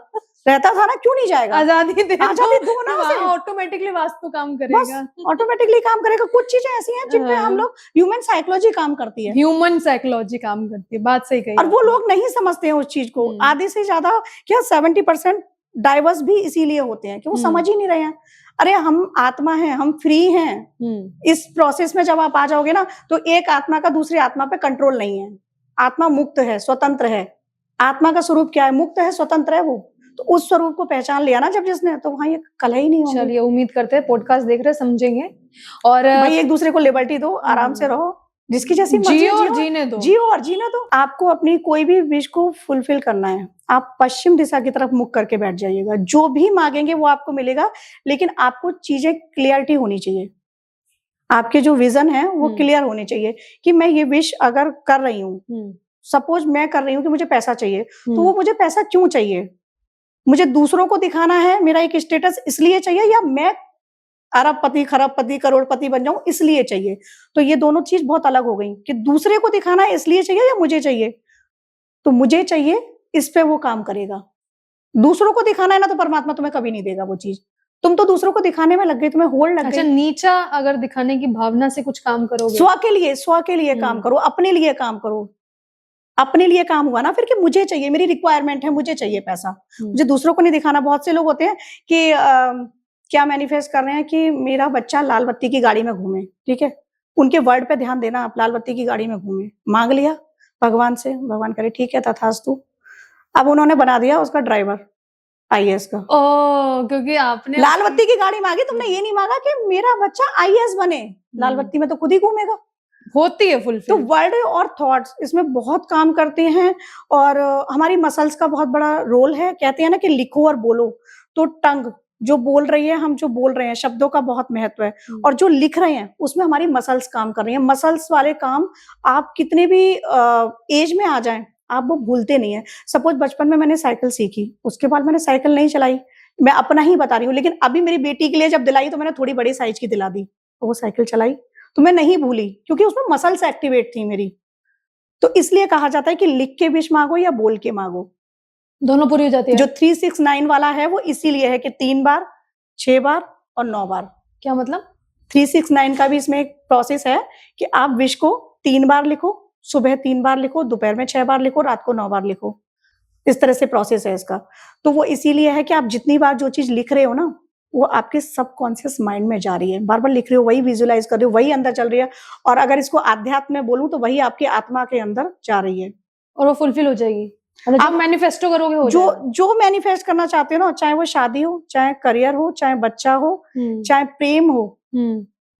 ना, क्यों नहीं जाएगा? आजादी दो ना उसे, ऑटोमेटिकली वास्तु काम करेगा, ऑटोमेटिकली काम करेगा। कुछ चीजें ऐसी हैं जिन पे हम लोग ह्यूमन साइकोलॉजी काम करती है, बात सही कही। और वो लोग नहीं समझते हैं उस चीज को। आधे से ज्यादा क्या 70% डाइवर्स भी इसीलिए होते हैं कि वो समझ ही नहीं रहे हैं। अरे हम आत्मा हैं, हम फ्री हैं। इस प्रोसेस में जब आप आ जाओगे ना, तो एक आत्मा का दूसरी आत्मा पे कंट्रोल नहीं है। आत्मा मुक्त है, स्वतंत्र है। आत्मा का स्वरूप क्या है? मुक्त है, स्वतंत्र है वो। तो उस स्वरूप को पहचान लिया ना जब जिसने, तो वहां ये कलह ही नहीं होगी। चलिए, उम्मीद करते हैं पॉडकास्ट देख रहे समझेंगे, और भाई एक दूसरे को लिबर्टी दो, आराम से रहो, जिसकी जैसी जियो और जीने दो, जियो और जीने दो। आपको अपनी कोई भी विश को फुलफिल करना है, आप पश्चिम दिशा की तरफ मुख करके बैठ जाइएगा। जो भी मांगेंगे वो आपको मिलेगा, लेकिन आपको चीजें क्लियरटी होनी चाहिए। आपके जो विजन है वो क्लियर होने चाहिए कि मैं ये विश अगर कर रही हूँ, सपोज मैं कर रही हूँ कि मुझे पैसा चाहिए, तो वो मुझे पैसा क्यों चाहिए? मुझे दूसरों को दिखाना है मेरा एक स्टेटस इसलिए चाहिए, या मैं अरबपति, खरबपति, करोड़पति बन जाऊं इसलिए चाहिए? तो ये दोनों चीज बहुत अलग हो गई कि दूसरे को दिखाना है इसलिए चाहिए या मुझे चाहिए। तो मुझे चाहिए, इस पे वो काम करेगा। दूसरों को दिखाना है ना, तो परमात्मा तुम्हें कभी नहीं देगा वो चीज। तुम तो दूसरों को दिखाने में लग गए, तुम्हें होड़ लग गई। अच्छा, नीचा अगर दिखाने की भावना से कुछ काम करोगे, स्व के लिए काम करो, अपने लिए काम करो। अपने लिए काम हुआ ना फिर कि मुझे चाहिए, मेरी रिक्वायरमेंट है, मुझे चाहिए पैसा, मुझे दूसरों को नहीं दिखाना। बहुत से लोग होते हैं कि क्या मैनिफेस्ट कर रहे हैं कि मेरा बच्चा लाल बत्ती की गाड़ी में घूमे, ठीक है, उनके वर्ड पे ध्यान देना, आप लाल बत्ती की गाड़ी में घूमे। मांग लिया भगवान से, भगवान करे ठीक है तथास्तु। अब उन्होंने बना दिया उसका ड्राइवर IAS का। क्योंकि आपने लाल बत्ती की गाड़ी मांगी, तुमने ये नहीं मांगा कि मेरा बच्चा IAS बने। लाल बत्ती में तो खुद ही घूमेगा। होती है फुलफिल। तो वर्ड और थॉट्स इसमें बहुत काम करते हैं, और हमारी मसल्स का बहुत बड़ा रोल है। कहते हैं ना कि लिखो और बोलो, तो टंग जो बोल रही है, हम जो बोल रहे हैं, शब्दों का बहुत महत्व है, और जो लिख रहे हैं उसमें हमारी मसल्स काम कर रही हैं। मसल्स वाले काम आप कितने भी एज में आ जाएं, आप वो भूलते नहीं है। सपोज बचपन में मैंने साइकिल सीखी, उसके बाद मैंने साइकिल नहीं चलाई, मैं अपना ही बता रही हूँ, लेकिन अभी मेरी बेटी के लिए जब दिलाई तो मैंने थोड़ी बड़ी साइज की दिला दी, तो वो साइकिल चलाई, तो मैं नहीं भूली, क्योंकि उसमें मसल्स एक्टिवेट थी मेरी। तो इसलिए कहा जाता है कि लिख के विश मांगो या बोल के मांगो, दोनों पूरी हो जाती है। जो 369 वाला है वो इसीलिए है कि 3 बार, 6 बार और 9 बार। क्या मतलब? 369 का भी इसमें एक प्रोसेस है कि आप विश को 3 बार लिखो, सुबह 3 बार लिखो, दोपहर में 6 बार लिखो, रात को 9 बार लिखो। इस तरह से प्रोसेस है इसका। तो वो इसीलिए है कि आप जितनी बार जो चीज लिख रहे हो ना, वो आपके सबकॉन्शियस माइंड में जा रही है, बार बार लिख रहे हो, वही विजुअलाइज कर रहे हो, वही अंदर चल रही है। और अगर इसको आध्यात्म में बोलूं तो वही आपकी आत्मा के अंदर जा रही है, और वो फुलफिल हो जाएगी। आप मैनिफेस्टो करोगे हो जो मैनिफेस्ट करना चाहते हो ना, चाहे वो शादी हो, चाहे करियर हो, चाहे बच्चा हो, चाहे प्रेम हो।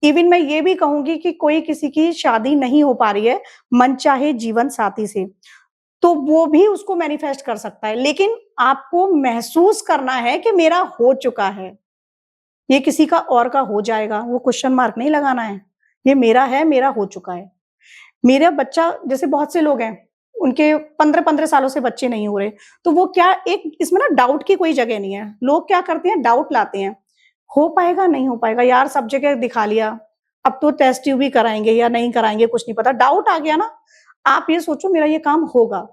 इवन मैं ये भी कहूंगी कि कोई किसी की शादी नहीं हो पा रही है मन चाहे जीवन साथी से, तो वो भी उसको मैनिफेस्ट कर सकता है, लेकिन आपको महसूस करना है कि मेरा हो चुका है, ये किसी का और का हो जाएगा। वो क्वेश्चन मार्क नहीं लगाना है, ये मेरा है, मेरा हो चुका है। मेरा बच्चा, जैसे बहुत से लोग हैं उनके 15-15 सालों से बच्चे नहीं हो रहे, तो वो क्या, एक इसमें ना डाउट की कोई जगह नहीं है। लोग क्या करते हैं, डाउट लाते हैं, हो पाएगा नहीं हो पाएगा, यार सब जगह दिखा लिया, अब तो टेस्ट ट्यूब भी कराएंगे या नहीं कराएंगे कुछ नहीं पता। डाउट आ गया ना, आप ये सोचो मेरा ये काम होगा,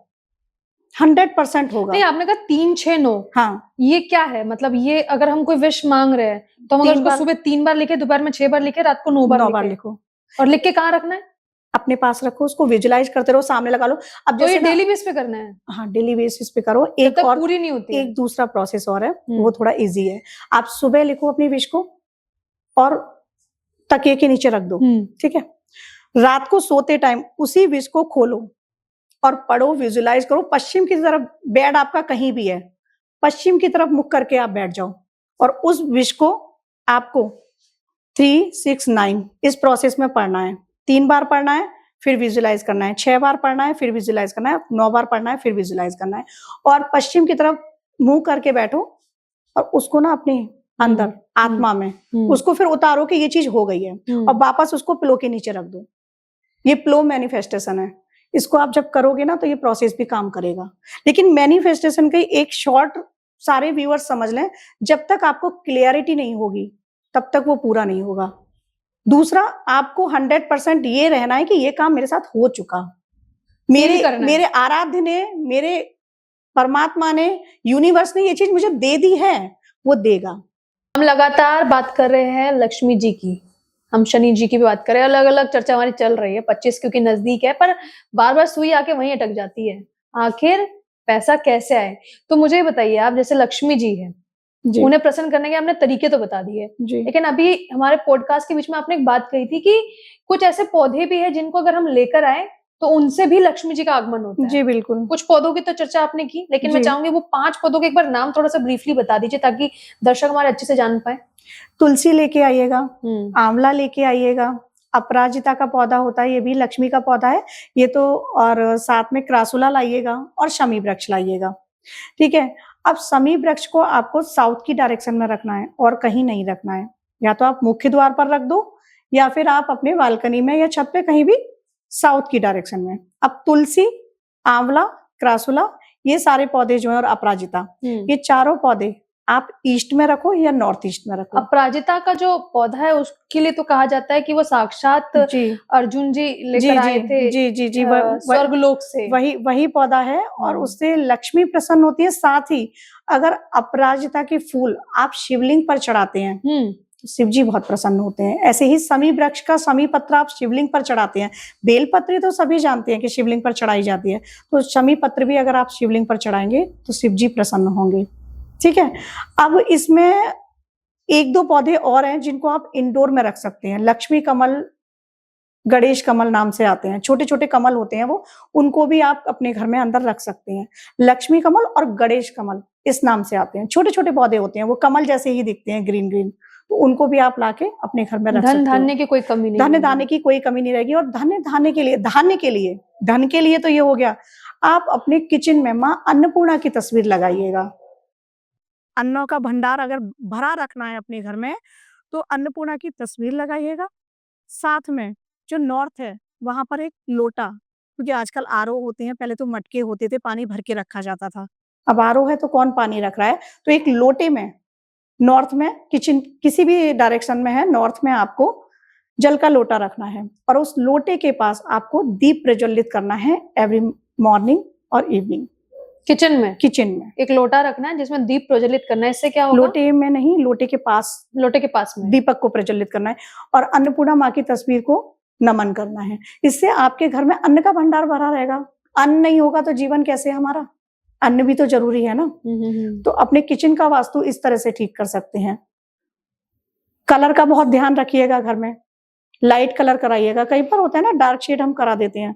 100% होगा। नहीं, आपने कहा 3, 6, 9, हाँ, ये क्या है? मतलब ये अगर हम कोई विश मांग रहे हैं तो हम अगर उसको सुबह 3 बार लिखे, दोपहर में 6 बार लिखे, रात को 9 बार लिखो। और लिख के कहाँ रखना है? अपने पास रखो, उसको विजुलाइज करते रहो, सामने लगा लो। अब तो ये डेली बेस पे करना है? हाँ, डेली बेसिस पे करो। एक और पूरी नहीं होती एक दूसरा प्रोसेस और है, वो थोड़ा इजी है। आप सुबह लिखो अपनी विश को और तकिए के नीचे रख दो, ठीक है। रात को सोते टाइम उसी विश को खोलो और पढ़ो, विजुलाइज करो। पश्चिम की तरफ बेड आपका कहीं भी है, पश्चिम की तरफ मुख करके आप बैठ जाओ और उस विश को आपको 3, 6, 9 इस प्रोसेस में पढ़ना है। 3 बार पढ़ना है, फिर विजुलाइज करना है, 6 बार पढ़ना है, फिर विजुलाइज करना है, 9 बार पढ़ना है, फिर विजुलाइज करना है। और पश्चिम की तरफ मुंह करके बैठो और उसको ना अपने अंदर आत्मा में उसको फिर उतारो कि ये चीज हो गई है और वापस उसको पिलो के नीचे रख दो। ये प्लो मैनिफेस्टेशन है। इसको आप जब करोगे ना तो ये प्रोसेस भी काम करेगा। लेकिन मैनिफेस्टेशन का एक शॉर्ट सारे व्यूअर्स समझ लें, जब तक आपको क्लियरिटी नहीं होगी तब तक वो पूरा नहीं होगा। दूसरा, आपको 100% ये रहना है कि ये काम मेरे साथ हो चुका, मेरे आराध्य ने, मेरे परमात्मा ने, यूनिवर्स ने ये चीज मुझे दे दी है, वो देगा। हम लगातार बात कर रहे हैं लक्ष्मी जी की, हम शनि जी की भी बात करें, अलग अलग चर्चा हमारी चल रही है। 25 क्योंकि नजदीक है, पर बार बार सुई आके वहीं अटक जाती है, आखिर पैसा कैसे आए? तो मुझे बताइए, आप जैसे लक्ष्मी जी है, उन्हें प्रसन्न करने के आपने तरीके तो बता दिए, लेकिन अभी हमारे पॉडकास्ट के बीच में आपने एक बात कही थी कि कुछ ऐसे पौधे भी है जिनको अगर हम लेकर आए तो उनसे भी लक्ष्मी जी का आगमन होता है। जी बिल्कुल। कुछ पौधों की तो चर्चा आपने की, लेकिन मैं चाहूंगी वो 5 पौधों के एक बार नाम थोड़ा सा ब्रीफली बता दीजिए ताकि दर्शक हमारे अच्छे से जान पाए। तुलसी लेके आइएगा, आंवला लेके आइएगा, अपराजिता का पौधा होता है, ये भी लक्ष्मी का पौधा है ये तो, और साथ में क्रासुला लाइएगा और शमी वृक्ष लाइएगा। ठीक है। अब शमी वृक्ष को आपको साउथ की डायरेक्शन में रखना है और कहीं नहीं रखना है। या तो आप मुख्य द्वार पर रख दो या फिर आप अपने बालकनी में या छत पे कहीं भी साउथ की डायरेक्शन में। अब तुलसी, आंवला, क्रासुला, ये सारे पौधे जो है और अपराजिता, ये चारों पौधे आप ईस्ट में रखो या नॉर्थ ईस्ट में रखो। अपराजिता का जो पौधा है उसके लिए तो कहा जाता है कि वो साक्षात अर्जुन जी लेकर आए थे, जी स्वर्गलोक से, वही पौधा है और उससे लक्ष्मी प्रसन्न होती है। साथ ही अगर अपराजिता के फूल आप शिवलिंग पर चढ़ाते हैं तो शिव जी बहुत प्रसन्न होते हैं। ऐसे ही शमी वृक्ष का शमी पत्र आप शिवलिंग पर चढ़ाते हैं। बेलपत्री तो सभी जानते हैं कि शिवलिंग पर चढ़ाई जाती है, तो शमी पत्र भी अगर आप शिवलिंग पर चढ़ाएंगे तो शिव जी प्रसन्न होंगे। ठीक है। अब इसमें 1-2 पौधे और हैं जिनको आप इंडोर में रख सकते हैं। लक्ष्मी कमल, गणेश कमल नाम से आते हैं, छोटे छोटे कमल होते हैं वो, उनको भी आप अपने घर में अंदर रख सकते हैं। लक्ष्मी कमल और गणेश कमल इस नाम से आते हैं, छोटे छोटे पौधे होते हैं, वो कमल जैसे ही दिखते हैं, ग्रीन ग्रीन, तो उनको भी आप लाके अपने घर में रख सकते हैं। धन धान्य की कोई कमी नहीं, धन धान्य की कोई कमी नहीं रहेगी। और धान्य के लिए, धन के लिए तो ये हो गया। आप अपने किचन में माँ अन्नपूर्णा की तस्वीर लगाइएगा। अन्नों का भंडार अगर भरा रखना है अपने घर में तो अन्नपूर्णा की तस्वीर लगाइएगा। साथ में जो नॉर्थ है वहां पर एक लोटा, क्योंकि आजकल आरओ होते हैं, पहले तो मटके होते थे, पानी भर के रखा जाता था, अब आरओ है तो कौन पानी रख रहा है। तो एक लोटे में नॉर्थ में, किचन किसी भी डायरेक्शन में है, नॉर्थ में आपको जल का लोटा रखना है और उस लोटे के पास आपको दीप प्रज्वलित करना है एवरी मॉर्निंग और इवनिंग। किचन में एक लोटा रखना है जिसमें दीप प्रज्वलित करना है। इससे क्या होगा? लोटे में नहीं, लोटे के पास में दीपक को प्रज्वलित करना है और अन्नपूर्णा माँ की तस्वीर को नमन करना है। इससे आपके घर में अन्न का भंडार भरा रहेगा। अन्न नहीं होगा तो जीवन कैसे हमारा? अन्न भी तो जरूरी है ना। तो अपने किचन का वास्तु इस तरह से ठीक कर सकते हैं। कलर का बहुत ध्यान रखिएगा, घर में लाइट कलर कराइएगा। कई बार होता है ना डार्क शेड हम करा देते हैं,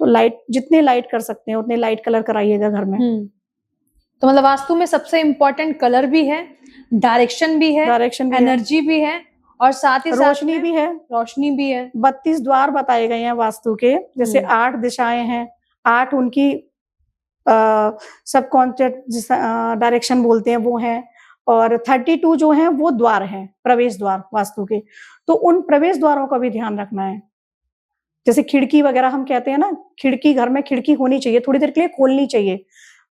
तो लाइट, जितने लाइट कर सकते हैं उतने लाइट कलर कराइएगा घर में। तो मतलब वास्तु में सबसे इम्पोर्टेंट कलर भी है, डायरेक्शन भी है, एनर्जी भी है और साथ ही रोशनी भी है। 32 द्वार बताए गए हैं वास्तु के, जैसे 8 दिशाएं हैं, 8 उनकी सबकॉन्शियस डायरेक्शन बोलते हैं वो हैं, और 32 जो हैं वो द्वार हैं, प्रवेश द्वार वास्तु के। तो उन प्रवेश द्वारों का भी ध्यान रखना है। जैसे खिड़की वगैरह हम कहते हैं ना, खिड़की, घर में खिड़की होनी चाहिए, थोड़ी देर के लिए खोलनी चाहिए।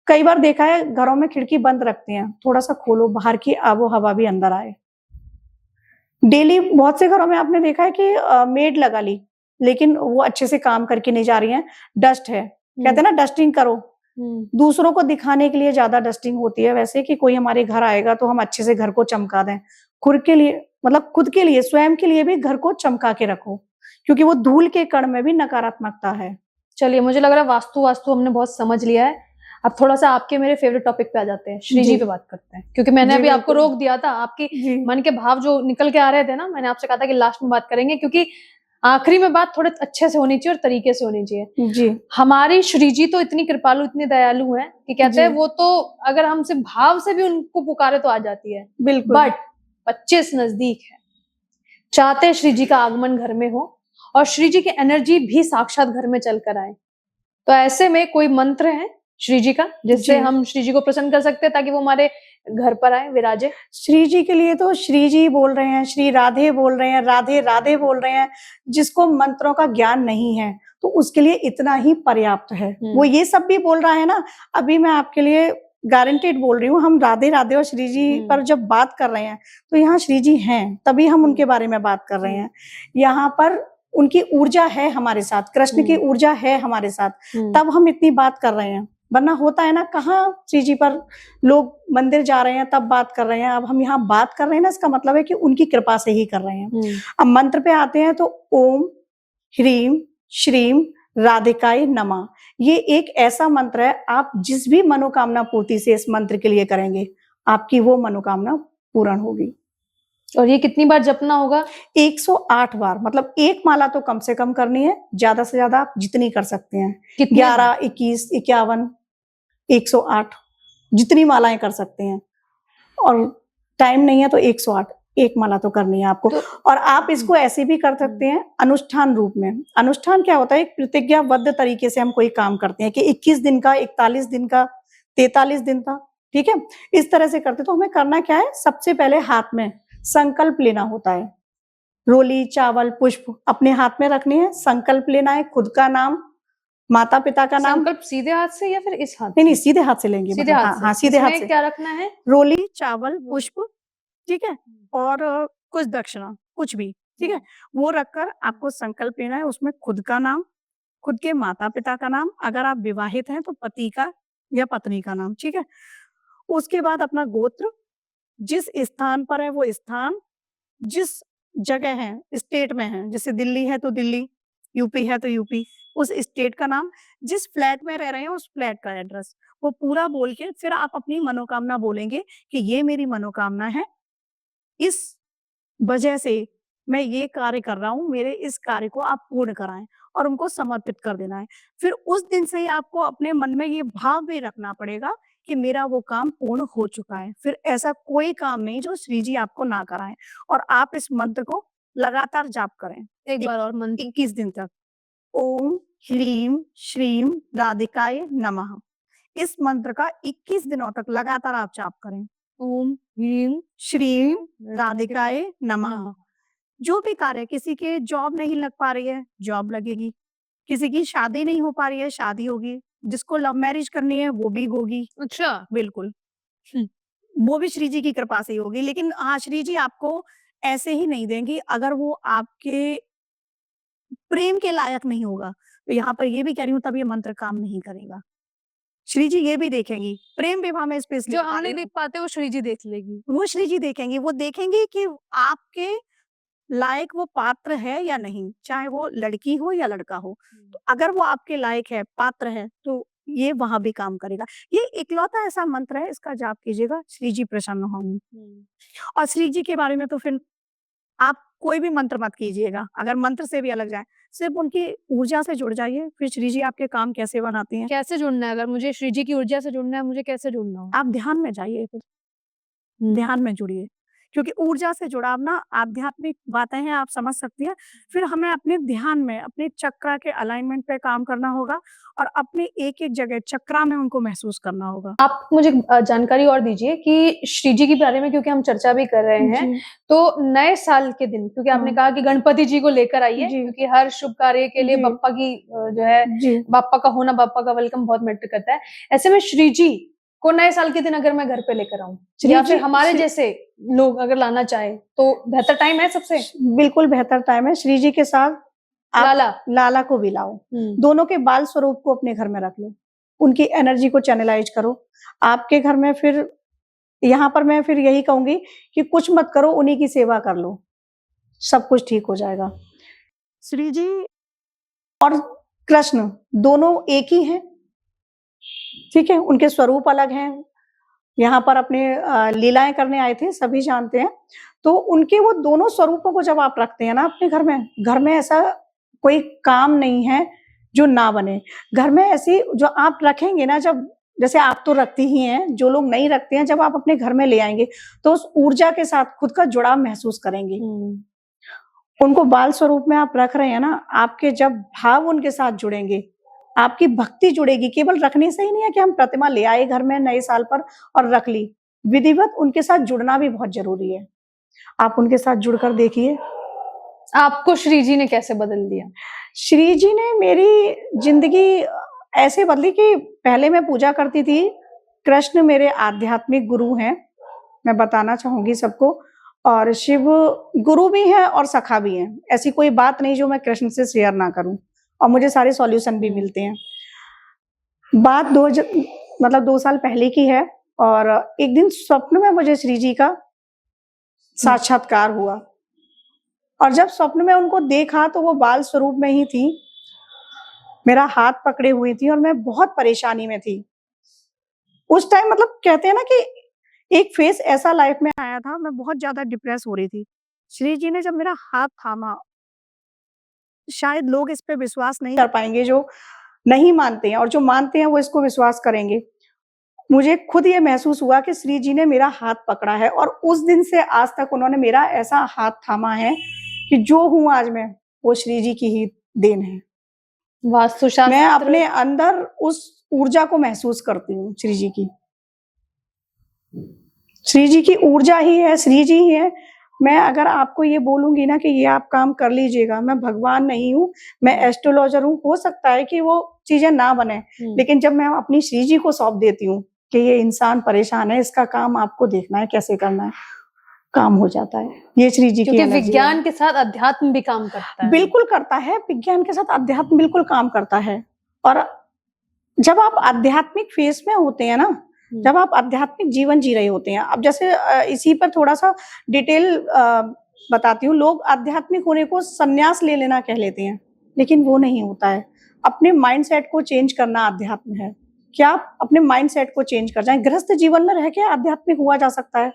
कई बार देखा है घरों में खिड़की बंद रखते हैं, थोड़ा सा खोलो, बाहर की आबो हवा भी अंदर आए। डेली बहुत से घरों में आपने देखा है कि मेड लगा ली, लेकिन वो अच्छे से काम करके नहीं जा रही है, डस्ट है। कहते हैं ना डस्टिंग करो, दूसरों को दिखाने के लिए ज्यादा डस्टिंग होती है वैसे, कि कोई हमारे घर आएगा तो हम अच्छे से घर को चमका दें। खुद के लिए, मतलब खुद के लिए, स्वयं के लिए भी घर को चमका के रखो, क्योंकि वो धूल के कण में भी नकारात्मकता है। चलिए, मुझे लग रहा है वास्तु हमने बहुत समझ लिया है। अब थोड़ा सा आपके मेरे फेवरेट टॉपिक पे आ जाते हैं, श्री जी पे बात करते हैं, क्योंकि मैंने अभी आपको रोक दिया था। आपकी मन के भाव जो निकल के आ रहे थे ना, मैंने आपसे कहा था कि लास्ट में बात करेंगे, क्योंकि आखिरी में बात थोड़े अच्छे से होनी चाहिए और तरीके से होनी चाहिए। जी हमारी श्री जी तो इतनी कृपालु, इतनी दयालु हैं कि कहते हैं जी। वो तो अगर हमसे भाव से भी उनको पुकारे तो आ जाती है। बिल्कुल। बट 25 नजदीक है, चाहते श्री जी का आगमन घर में हो और श्री जी की एनर्जी भी साक्षात घर में चलकर आए। तो ऐसे में कोई मंत्र है श्री जी का जिससे जी। हम श्री जी को प्रसन्न कर सकते हैं ताकि वो हमारे घर पर आए, विराजे? श्री जी के लिए तो श्री जी बोल रहे हैं, श्री राधे बोल रहे हैं, राधे राधे बोल रहे हैं। जिसको मंत्रों का ज्ञान नहीं है तो उसके लिए इतना ही पर्याप्त है। वो ये सब भी बोल रहा है ना, अभी मैं आपके लिए गारंटेड बोल रही हूँ, हम राधे राधे और श्री जी पर जब बात कर रहे हैं तो यहाँ श्री जी हैं, तभी हम उनके बारे में बात कर रहे हैं। यहाँ पर उनकी ऊर्जा है हमारे साथ, कृष्ण की ऊर्जा है हमारे साथ, तब हम इतनी बात कर रहे हैं। वरना होता है ना, कहाँ श्री जी पर लोग मंदिर जा रहे हैं तब बात कर रहे हैं। अब हम यहाँ बात कर रहे हैं ना, इसका मतलब है कि उनकी कृपा से ही कर रहे हैं। अब मंत्र पे आते हैं तो ओम ह्रीम श्रीम राधिकाय नमः, ये एक ऐसा मंत्र है, आप जिस भी मनोकामना पूर्ति से इस मंत्र के लिए करेंगे आपकी वो मनोकामना पूर्ण होगी। और ये कितनी बार जपना होगा? 108 बार, मतलब एक माला तो कम से कम करनी है, ज्यादा से ज्यादा आप जितनी कर सकते हैं। 11, 21, 51, 108 जितनी मालाएं कर सकते हैं। और टाइम नहीं है तो 108 एक माला तो करनी है आपको। और आप इसको ऐसे भी कर सकते हैं अनुष्ठान रूप में। अनुष्ठान क्या होता है? एक प्रतिज्ञाबद्ध तरीके से हम कोई काम करते हैं कि 21 दिन का, 41 दिन का, 43 दिन का, ठीक है, इस तरह से करते। तो हमें करना क्या है, सबसे पहले हाथ में संकल्प लेना होता है। रोली, चावल, पुष्प अपने हाथ में रखने हैं, संकल्प लेना है, खुद का नाम, माता पिता का नाम। संकल्प सीधे हाथ से या फिर इस हाथ? नहीं, सीधे हाथ से लेंगे। सीधे हाथ से। हाँ, सीधे हाथ से। क्या रखना है? रोली, चावल, पुष्प, ठीक है, और कुछ दक्षिणा, कुछ भी, ठीक है, वो रखकर आपको संकल्प लेना है। उसमें खुद का नाम, खुद के माता पिता का नाम, अगर आप विवाहित हैं तो पति का या पत्नी का नाम, ठीक है। उसके बाद अपना गोत्र, जिस स्थान पर है वो स्थान, जिस जगह है, स्टेट में है, जैसे दिल्ली है तो दिल्ली, यूपी है तो यूपी, उस स्टेट का नाम, जिस फ्लैट में रह रहे हैं उस फ्लैट का एड्रेस, वो पूरा बोल के फिर आप अपनी मनोकामना बोलेंगे कि ये मेरी मनोकामना है, इस वजह से मैं ये कार्य कर रहा हूँ, मेरे इस कार्य को आप पूर्ण कराएं, और उनको समर्पित कर देना है। फिर उस दिन से ही आपको अपने मन में ये भाव भी रखना पड़ेगा कि मेरा वो काम पूर्ण हो चुका है। फिर ऐसा कोई काम नहीं जो श्री जी आपको ना कराएं। और आप इस मंत्र को लगातार जाप करें। एक बार और मंत्र। 21 दिन तक। ओम ह्रीम श्रीम राधिकाय नमः, इस मंत्र का 21 दिनों तक लगातार आप जाप करें। ओम ह्रीम श्रीम राधिकाय नमः। जो भी कार्य, किसी के जॉब नहीं लग पा रही है, जॉब लगेगी, किसी की शादी नहीं हो पा रही है, शादी होगी, जिसको लव मैरिज करनी है वो भी होगी। अच्छा, बिल्कुल, वो भी श्री जी की कृपा से ही होगी। लेकिन हाँ, श्री जी आपको ऐसे ही नहीं देंगी अगर वो आपके प्रेम के लायक नहीं होगा। तो यहाँ पर ये भी कह रही हूँ, तब ये मंत्र काम नहीं करेगा। श्री जी ये भी देखेंगी, प्रेम विवाह में स्पेशली जो हम नहीं देख पाते वो श्री जी देख लेगी। वो श्री जी देखेंगी, वो देखेंगी कि आपके लायक वो पात्र है या नहीं, चाहे वो लड़की हो या लड़का हो। तो अगर वो आपके लायक है, पात्र है, तो ये वहां भी काम करेगा। ये इकलौता ऐसा मंत्र है, इसका जाप कीजिएगा, श्री जी प्रसन्न होंगे। और श्री जी के बारे में तो फिर आप कोई भी मंत्र मत कीजिएगा, अगर मंत्र से भी अलग जाए, सिर्फ उनकी ऊर्जा से जुड़ जाइए, फिर श्री जी आपके काम कैसे बनाती हैं। कैसे जुड़ना है? अगर मुझे श्री जी की ऊर्जा से जुड़ना है, मुझे कैसे जुड़ना हो? आप ध्यान में जाइए, फिर ध्यान में जुड़िए, क्योंकि ऊर्जा से जुड़ाव ना आध्यात्मिक बातें हैं, आप समझ सकती हैं। फिर हमें अपने ध्यान में, अपने चक्रा के अलाइनमेंट पे काम करना होगा और अपने एक-एक जगह चक्रा में उनको महसूस करना होगा। आप मुझे जानकारी और दीजिए कि श्री जी के बारे में, क्योंकि हम चर्चा भी कर रहे हैं, तो नए साल के दिन, क्योंकि आपने कहा कि गणपति जी को लेकर आइए, क्योंकि हर शुभ कार्य के लिए बप्पा की जो है, बप्पा का होना, बप्पा का वेलकम बहुत मैटर करता है। ऐसे में श्री जी को नए साल के दिन अगर मैं घर पे लेकर आऊं, या फिर हमारे जैसे लोग अगर लाना चाहे, तो बेहतर टाइम है सबसे? बिल्कुल बेहतर टाइम है। श्री जी के साथ आप लाला को भी लाओ, दोनों के बाल स्वरूप को अपने घर में रख लो, उनकी एनर्जी को चैनलाइज करो आपके घर में। फिर यहाँ पर मैं फिर यही कहूंगी कि कुछ मत करो, उन्हीं की सेवा कर लो, सब कुछ ठीक हो जाएगा। श्री जी और कृष्ण दोनों एक ही हैं, ठीक है, उनके स्वरूप अलग हैं, यहाँ पर अपने लीलाएं करने आए थे, सभी जानते हैं। तो उनके वो दोनों स्वरूपों को जब आप रखते हैं ना अपने घर में ऐसा कोई काम नहीं है जो ना बने। घर में ऐसी जो आप रखेंगे ना, जब जैसे आप तो रखती ही हैं, जो लोग नहीं रखते हैं, जब आप अपने घर में ले आएंगे तो उस ऊर्जा के साथ खुद का जुड़ाव महसूस करेंगे। उनको बाल स्वरूप में आप रख रहे हैं ना, आपके जब भाव उनके साथ जुड़ेंगे, आपकी भक्ति जुड़ेगी। केवल रखने से ही नहीं है कि हम प्रतिमा ले आए घर में नए साल पर और रख ली, विधिवत उनके साथ जुड़ना भी बहुत जरूरी है। आप उनके साथ जुड़कर देखिए। आपको श्री जी ने कैसे बदल दिया? श्री जी ने मेरी जिंदगी ऐसे बदली कि पहले मैं पूजा करती थी। कृष्ण मेरे आध्यात्मिक गुरु हैं, मैं बताना चाहूंगी सबको, और शिव गुरु भी हैं और सखा भी हैं। ऐसी कोई बात नहीं जो मैं कृष्ण से शेयर ना करूं, और मुझे सारे सॉल्यूशन भी मिलते हैं। बात 2 साल पहले की है, और एक दिन स्वप्न में मुझे श्री जी का साक्षात्कार हुआ, और जब स्वप्न में उनको देखा तो वो बाल स्वरूप में ही थी, मेरा हाथ पकड़े हुई थी, और मैं बहुत परेशानी में थी उस टाइम। मतलब कहते हैं ना कि एक फेस ऐसा लाइफ में आया था, मैं बहुत ज्यादा डिप्रेस हो रही थी। श्री जी ने जब मेरा हाथ थामा, शायद लोग इस पे विश्वास नहीं कर पाएंगे जो नहीं मानते हैं, और जो मानते हैं वो इसको विश्वास करेंगे। मुझे खुद ये महसूस हुआ कि श्री जी ने मेरा हाथ पकड़ा है, और उस दिन से आज तक उन्होंने मेरा ऐसा हाथ थामा है कि जो हूं आज मैं, वो श्री जी की ही देन है। वास्तुशास्त्र मैं अपने अंदर उस ऊर्जा को महसूस करती हूँ। श्री जी की ऊर्जा ही है, श्री जी ही है। मैं अगर आपको ये बोलूंगी ना कि ये आप काम कर लीजिएगा, मैं भगवान नहीं हूँ, मैं एस्ट्रोलॉजर हूँ, हो सकता है कि वो चीजें ना बने, लेकिन जब मैं अपनी श्री जी को सौंप देती हूँ कि ये इंसान परेशान है, इसका काम आपको देखना है, कैसे करना है, काम हो जाता है। ये श्री जी की एनर्जी है। विज्ञान के साथ अध्यात्म भी काम करता है। बिल्कुल करता है, विज्ञान के साथ अध्यात्म बिल्कुल काम करता है। और जब आप आध्यात्मिक फेस में होते हैं ना, जब आप आध्यात्मिक जीवन जी रहे होते हैं, अब जैसे इसी पर थोड़ा सा डिटेल बताती हूँ। लोग आध्यात्मिक होने को संन्यास ले लेना कह लेते हैं, लेकिन वो नहीं होता है। अपने माइंडसेट को चेंज करना अध्यात्म है। क्या आप अपने माइंडसेट को चेंज कर जाएं? गृहस्थ जीवन में रह के आध्यात्मिक हुआ जा सकता है।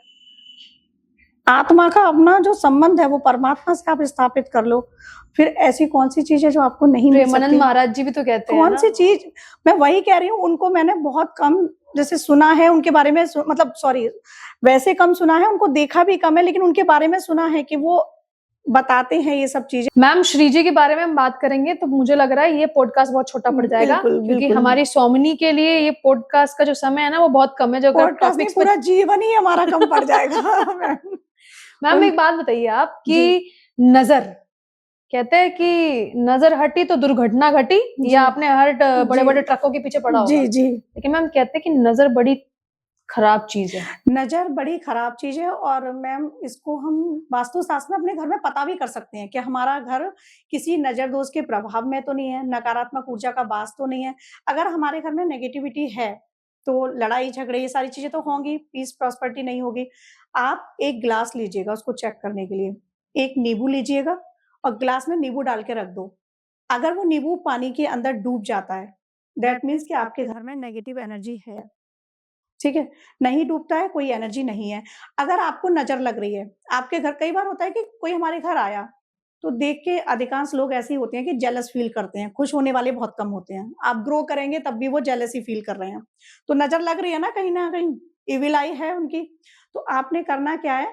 आत्मा का अपना जो संबंध है वो परमात्मा से आप स्थापित कर लो, फिर ऐसी कौन सी चीज है जो आपको नहीं मिल सकती? प्रेमानंद महाराज जी भी तो कहते हैं कौन सी चीज, मैं वही कह रही हूँ। उनको मैंने बहुत कम जैसे सुना है उनके बारे में, मतलब सॉरी, वैसे कम सुना है, उनको देखा भी कम है, लेकिन उनके बारे में सुना है कि वो बताते हैं ये सब चीजें। मैम, श्री जी के बारे में हम बात करेंगे तो मुझे लग रहा है ये पॉडकास्ट बहुत छोटा पड़ जाएगा, क्योंकि हमारी स्वामिनी के लिए ये पॉडकास्ट का जो समय है ना वो बहुत कम है। जो टॉपिक्स पूरा जीवन ही हमारा कम पड़ जाएगा। मैम एक बात बताइए आप कि नजर, कहते हैं कि नजर हटी तो दुर्घटना घटी, या आपने हर बड़े बड़े ट्रकों के पीछे पड़ा होगा। जी। लेकिन मैम कहते हैं कि नजर बड़ी खराब चीज है। नजर बड़ी खराब चीज है, और मैम इसको हम वास्तुशास्त्र में अपने घर में पता भी कर सकते हैं कि हमारा घर किसी नजर दोष के प्रभाव में तो नहीं है, नकारात्मक ऊर्जा का वास तो नहीं है। अगर हमारे घर में नेगेटिविटी है तो लड़ाई झगड़े ये सारी चीजें तो होंगी, पीस प्रॉस्पेरिटी नहीं होगी। आप एक ग्लास लीजिएगा उसको चेक करने के लिए, एक नींबू लीजिएगा और ग्लास में नींबू डाल के रख दो। अगर वो नींबू पानी के अंदर डूब जाता है, दैट मीन्स कि आपके घर में नेगेटिव एनर्जी है। ठीक है, नहीं डूबता है, कोई एनर्जी नहीं है। अगर आपको नजर लग रही है आपके घर, कई बार होता है कि कोई हमारे घर आया तो देख के अधिकांश लोग ऐसे ही होते हैं कि जेलस फील करते हैं, खुश होने वाले बहुत कम होते हैं। आप ग्रो करेंगे तब भी वो जेलसी फील कर रहे हैं, तो नजर लग रही है ना कहीं इविल आई है उनकी। तो आपने करना क्या है,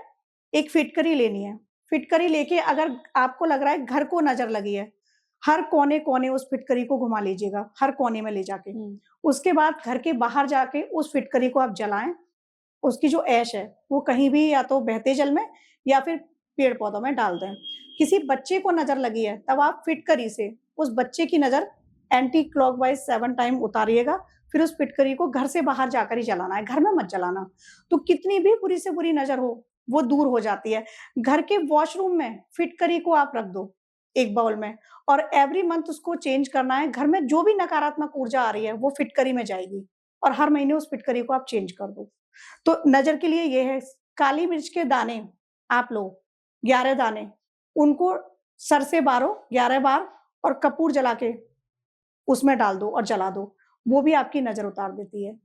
एक फिटकरी लेनी है। फिटकरी लेके अगर आपको लग रहा है घर को नजर लगी है, हर कोने कोने उस फिटकरी को घुमा लीजिएगा, हर कोने में ले जाके। उसके बाद घर के बाहर जाके उस फिटकरी को आप जलाएं। उसकी जो ऐश है वो कहीं भी या तो बहते जल में या फिर पेड़ पौधों में डाल दें। किसी बच्चे को नजर लगी है तब आप फिटकरी से उस बच्चे की नजर एंटी क्लॉकवाइज 7 टाइम उतारिएगा, फिर उस फिटकरी को घर से बाहर जाकर ही जलाना है, घर में मत जलाना। तो कितनी भी बुरी से बुरी नजर हो वो दूर हो जाती है। घर के वॉशरूम में फिटकरी को आप रख दो एक बाउल में, और एवरी मंथ उसको चेंज करना है। घर में जो भी नकारात्मक ऊर्जा आ रही है वो फिटकरी में जाएगी, और हर महीने उस फिटकरी को आप चेंज कर दो। तो नजर के लिए ये है, काली मिर्च के दाने आप लो 11 दाने, उनको सर से बारो 11 बार, और कपूर जला के उसमें डाल दो और जला दो, वो भी आपकी नजर उतार देती है।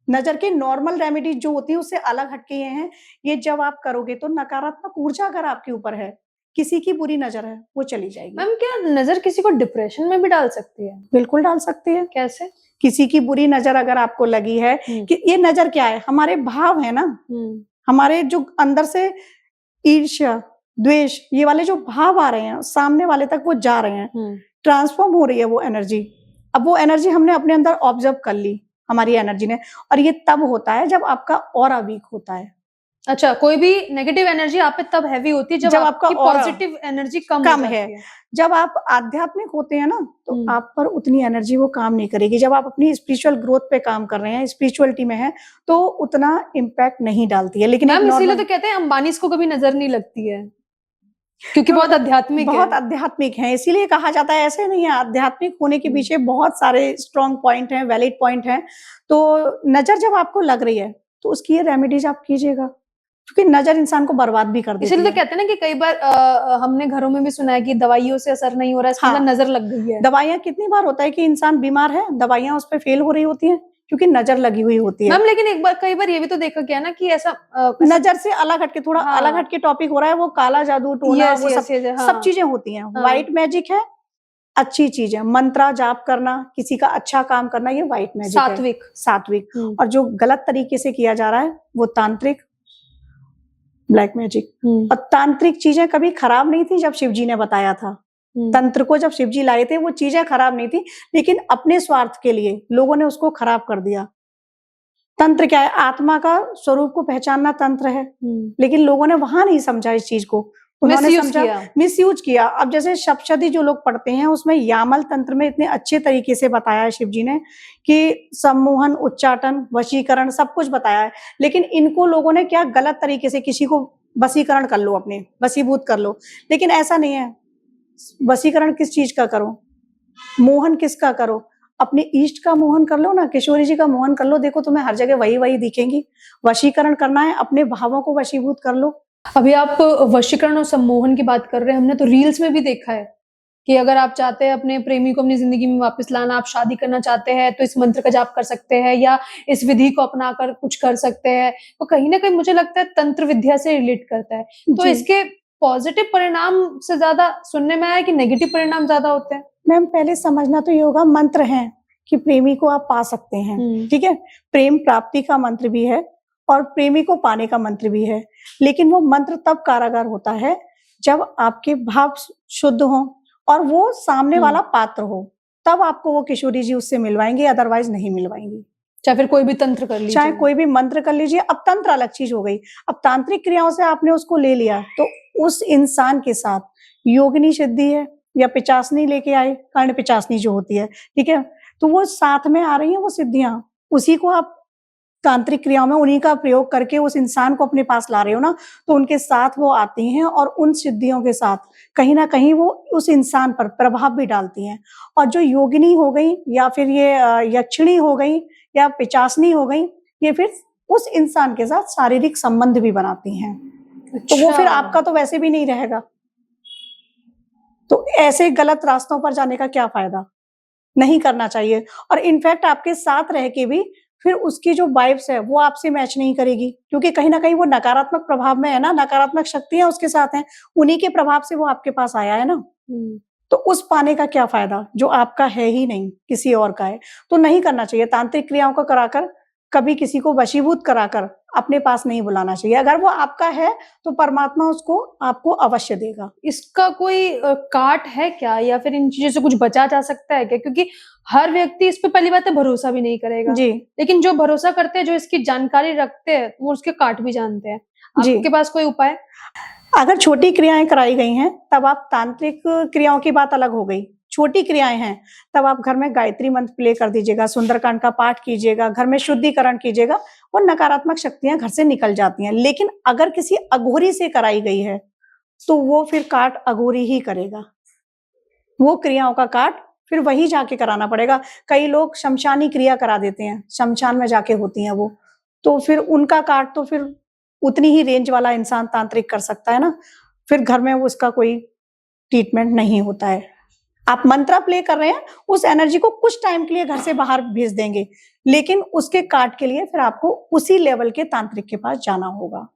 नजर के नॉर्मल रेमेडी जो होती है उससे अलग हटके ये हैं। ये जब आप करोगे तो नकारात्मक ऊर्जा अगर आपके ऊपर है, किसी की बुरी नजर है, वो चली जाएगी। मैम क्या नजर किसी को डिप्रेशन में भी डाल सकती है? बिल्कुल डाल सकती है। कैसे? किसी की बुरी नजर अगर आपको लगी है कि ये नजर क्या है, हमारे भाव है ना, हमारे जो अंदर से ईर्ष्या, द्वेष, ये वाले जो भाव आ रहे हैं सामने वाले तक वो जा रहे हैं, ट्रांसफॉर्म हो रही है वो एनर्जी। अब वो एनर्जी हमने अपने अंदर ऑब्जर्व कर ली हमारी एनर्जी ने, और ये तब होता है जब आपका ऑरा वीक होता है। अच्छा, कोई भी नेगेटिव एनर्जी आप पे तब हैवी होती है जब आपका पॉजिटिव एनर्जी कम है। जब आप आध्यात्मिक होते हैं ना तो आप पर उतनी एनर्जी वो काम नहीं करेगी। जब आप अपनी स्पिरिचुअल ग्रोथ पे काम कर रहे हैं, स्पिरिचुअलिटी में है, तो उतना इम्पैक्ट नहीं डालती है। लेकिन इसीलिए तो कहते हैं अंबानी को कभी नजर नहीं लगती है, क्योंकि बहुत आध्यात्मिक है। इसीलिए कहा जाता है, ऐसे नहीं है। आध्यात्मिक होने के पीछे बहुत सारे स्ट्रॉन्ग पॉइंट हैं, वैलिड पॉइंट हैं। तो नजर जब आपको लग रही है तो उसकी ये रेमेडीज आप कीजिएगा, क्योंकि नजर इंसान को बर्बाद भी कर देती है। इसलिए तो कहते हैं ना कि कई बार हमने घरों में भी सुना है कि दवाइयों से असर नहीं हो रहा है, इसके अंदर नजर लग गई है। दवाइयां कितनी बार होता है कि इंसान बीमार है, दवाइयां उस पर फेल हो रही होती हैं क्योंकि नजर लगी हुई होती है। मैम लेकिन कई बार ये भी तो देखा गया ना कि ऐसा नजर से अलग हटके थोड़ा अलग हटके टॉपिक हो रहा है, वो काला जादू, टोना, वो सब चीजें होती हैं। व्हाइट मैजिक है, अच्छी चीज है। मंत्रा जाप करना, किसी का अच्छा काम करना, ये व्हाइट मैजिक है, सात्विक। और जो गलत तरीके से किया जा रहा है वो तांत्रिक, ब्लैक मैजिक। और तांत्रिक चीजें कभी खराब नहीं थी। जब शिव जी ने बताया था तंत्र को, जब शिव जी लाए थे, वो चीजें खराब नहीं थी, लेकिन अपने स्वार्थ के लिए लोगों ने उसको खराब कर दिया। तंत्र क्या है? आत्मा का स्वरूप को पहचानना तंत्र है, लेकिन लोगों ने वहां नहीं समझा इस चीज को, उन्होंने समझा मिसयूज किया। अब जैसे सप्तशती जो लोग पढ़ते हैं उसमें यामल तंत्र में इतने अच्छे तरीके से बताया है शिव जी ने कि सम्मोहन, उच्चाटन, वशीकरण सब कुछ बताया है। लेकिन इनको लोगों ने क्या गलत तरीके से, किसी को वशीकरण कर लो, अपने वशीभूत कर लो, लेकिन ऐसा नहीं है। वशीकरण किस चीज का करो, मोहन किसका करो? अपने इष्ट का मोहन कर लो ना, किशोरी जी का मोहन कर लो, देखो तुम्हें हर जगह वही दिखेंगी। वशीकरण करना है, अपने भावों को वशीभूत कर लो। अभी आप वशीकरण और सम्मोहन की बात कर रहे हैं, हमने तो रील्स में भी देखा है कि अगर आप चाहते हैं अपने प्रेमी को अपनी जिंदगी में वापस लाना, आप शादी करना चाहते हैं, तो इस मंत्र का जाप कर सकते हैं या इस विधि को अपनाकर कुछ कर सकते हैं। तो कहीं ना कहीं मुझे लगता है तंत्र विद्या से रिलेट करता है। तो इसके पॉजिटिव परिणाम से ज्यादा सुनने में आया कि नेगेटिव परिणाम ज्यादा होते हैं। मैम पहले समझना तो ये होगा, मंत्र है कि प्रेमी को आप पा सकते हैं, ठीक है। प्रेम प्राप्ति का मंत्र भी है और प्रेमी को पाने का मंत्र भी है, लेकिन वो मंत्र तब कारागार होता है जब आपके भाव शुद्ध हो और वो सामने वाला पात्र हो, तब आपको वो किशोरी जी उससे मिलवाएंगे, अदरवाइज नहीं मिलवाएंगी। चाहे फिर कोई भी तंत्र कर लीजिए, चाहे कोई भी मंत्र कर लीजिए। अब तंत्र अलग चीज हो गई। अब तांत्रिक क्रियाओं से आपने उसको ले लिया तो उस इंसान के साथ योगिनी सिद्धि है या पिचासनी लेके आए, कर्ण पिचासनी जो होती है, ठीक है, तो वो साथ में आ रही है वो सिद्धियां, उसी को आप तांत्रिक क्रियाओं में उन्हीं का प्रयोग करके उस इंसान को अपने पास ला रहे हो ना, तो उनके साथ वो आती हैं और उन सिद्धियों के साथ कहीं ना कहीं वो उस इंसान पर प्रभाव भी डालती हैं। और जो योगिनी हो गई या फिर ये यक्षिणी हो गई या पिचासनी हो गई, ये फिर उस इंसान के साथ शारीरिक संबंध भी बनाती हैं। तो वो फिर आपका तो वैसे भी नहीं रहेगा। तो ऐसे गलत रास्तों पर जाने का क्या फायदा, नहीं करना चाहिए। और इनफैक्ट आपके साथ रह के भी फिर उसकी जो वाइब्स है वो आपसे मैच नहीं करेगी, क्योंकि कहीं ना कहीं वो नकारात्मक प्रभाव में है ना, नकारात्मक शक्तियां उसके साथ हैं, उन्हीं के प्रभाव से वो आपके पास आया है ना। तो उस पाने का क्या फायदा जो आपका है ही नहीं, किसी और का है। तो नहीं करना चाहिए। तांत्रिक क्रियाओं को कराकर कभी किसी को वशीभूत कराकर अपने पास नहीं बुलाना चाहिए। अगर वो आपका है तो परमात्मा उसको आपको अवश्य देगा। इसका कोई काट है क्या, या फिर इन चीजों से कुछ बचा जा सकता है क्या? क्योंकि हर व्यक्ति इस पे पहली बात है भरोसा भी नहीं करेगा जी, लेकिन जो भरोसा करते हैं, जो इसकी जानकारी रखते हैं, वो उसके काट भी जानते हैं। आपके पास कोई उपाय? अगर छोटी क्रियाएं कराई गई हैं तब आप, तांत्रिक क्रियाओं की बात अलग हो गई, छोटी क्रियाएं हैं तब आप घर में गायत्री मंत्र प्ले कर दीजिएगा, सुंदरकांड का पाठ कीजिएगा, घर में शुद्धिकरण कीजिएगा, और नकारात्मक शक्तियां घर से निकल जाती हैं। लेकिन अगर किसी अघोरी से कराई गई है तो वो फिर काट अघोरी ही करेगा, वो क्रियाओं का काट फिर वही जाके कराना पड़ेगा। कई लोग शमशानी क्रिया करा देते हैं, शमशान में जाके होती हैं वो, तो फिर उनका काट तो फिर उतनी ही रेंज वाला इंसान तांत्रिक कर सकता है ना, फिर घर में उसका कोई ट्रीटमेंट नहीं होता है। आप मंत्रा प्ले कर रहे हैं, उस एनर्जी को कुछ टाइम के लिए घर से बाहर भेज देंगे, लेकिन उसके काट के लिए फिर आपको उसी लेवल के तांत्रिक के पास जाना होगा।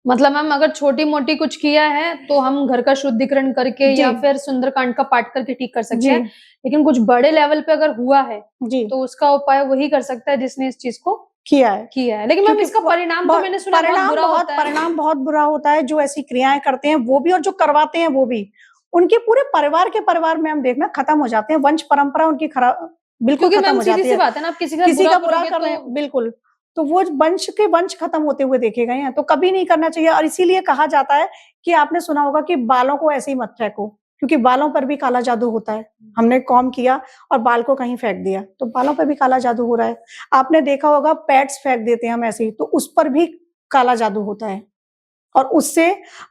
मतलब मैम अगर छोटी मोटी कुछ किया है तो हम घर का शुद्धिकरण करके या फिर सुंदरकांड का पाठ करके ठीक कर सकते हैं, लेकिन कुछ बड़े लेवल पे अगर हुआ है जी तो उसका उपाय वही कर सकता है जिसने इस चीज को किया है। लेकिन मैम इसका परिणाम तो मैंने सुना परिणाम बहुत बुरा होता है। जो ऐसी क्रियाएं करते हैं वो भी और जो करवाते हैं वो भी, उनके पूरे परिवार में हम देखना खत्म हो जाते हैं, वंश परंपरा उनकी खराब बिल्कुल खत्म हो जाती है। बात है ना, आप किसी का बुरा कर रहे हैं बिल्कुल, तो वो वंश खत्म होते हुए देखे गए हैं, तो कभी नहीं करना चाहिए। और इसीलिए कहा जाता है कि आपने सुना होगा कि बालों को ऐसे ही मत फेंको, क्योंकि बालों पर भी काला जादू होता है। हमने कॉम किया और बाल को कहीं फेंक दिया तो बालों पर भी काला जादू हो रहा है। आपने देखा होगा पैड्स फेंक देते हैं हम ऐसे ही, तो उस पर भी काला जादू होता है। और उससे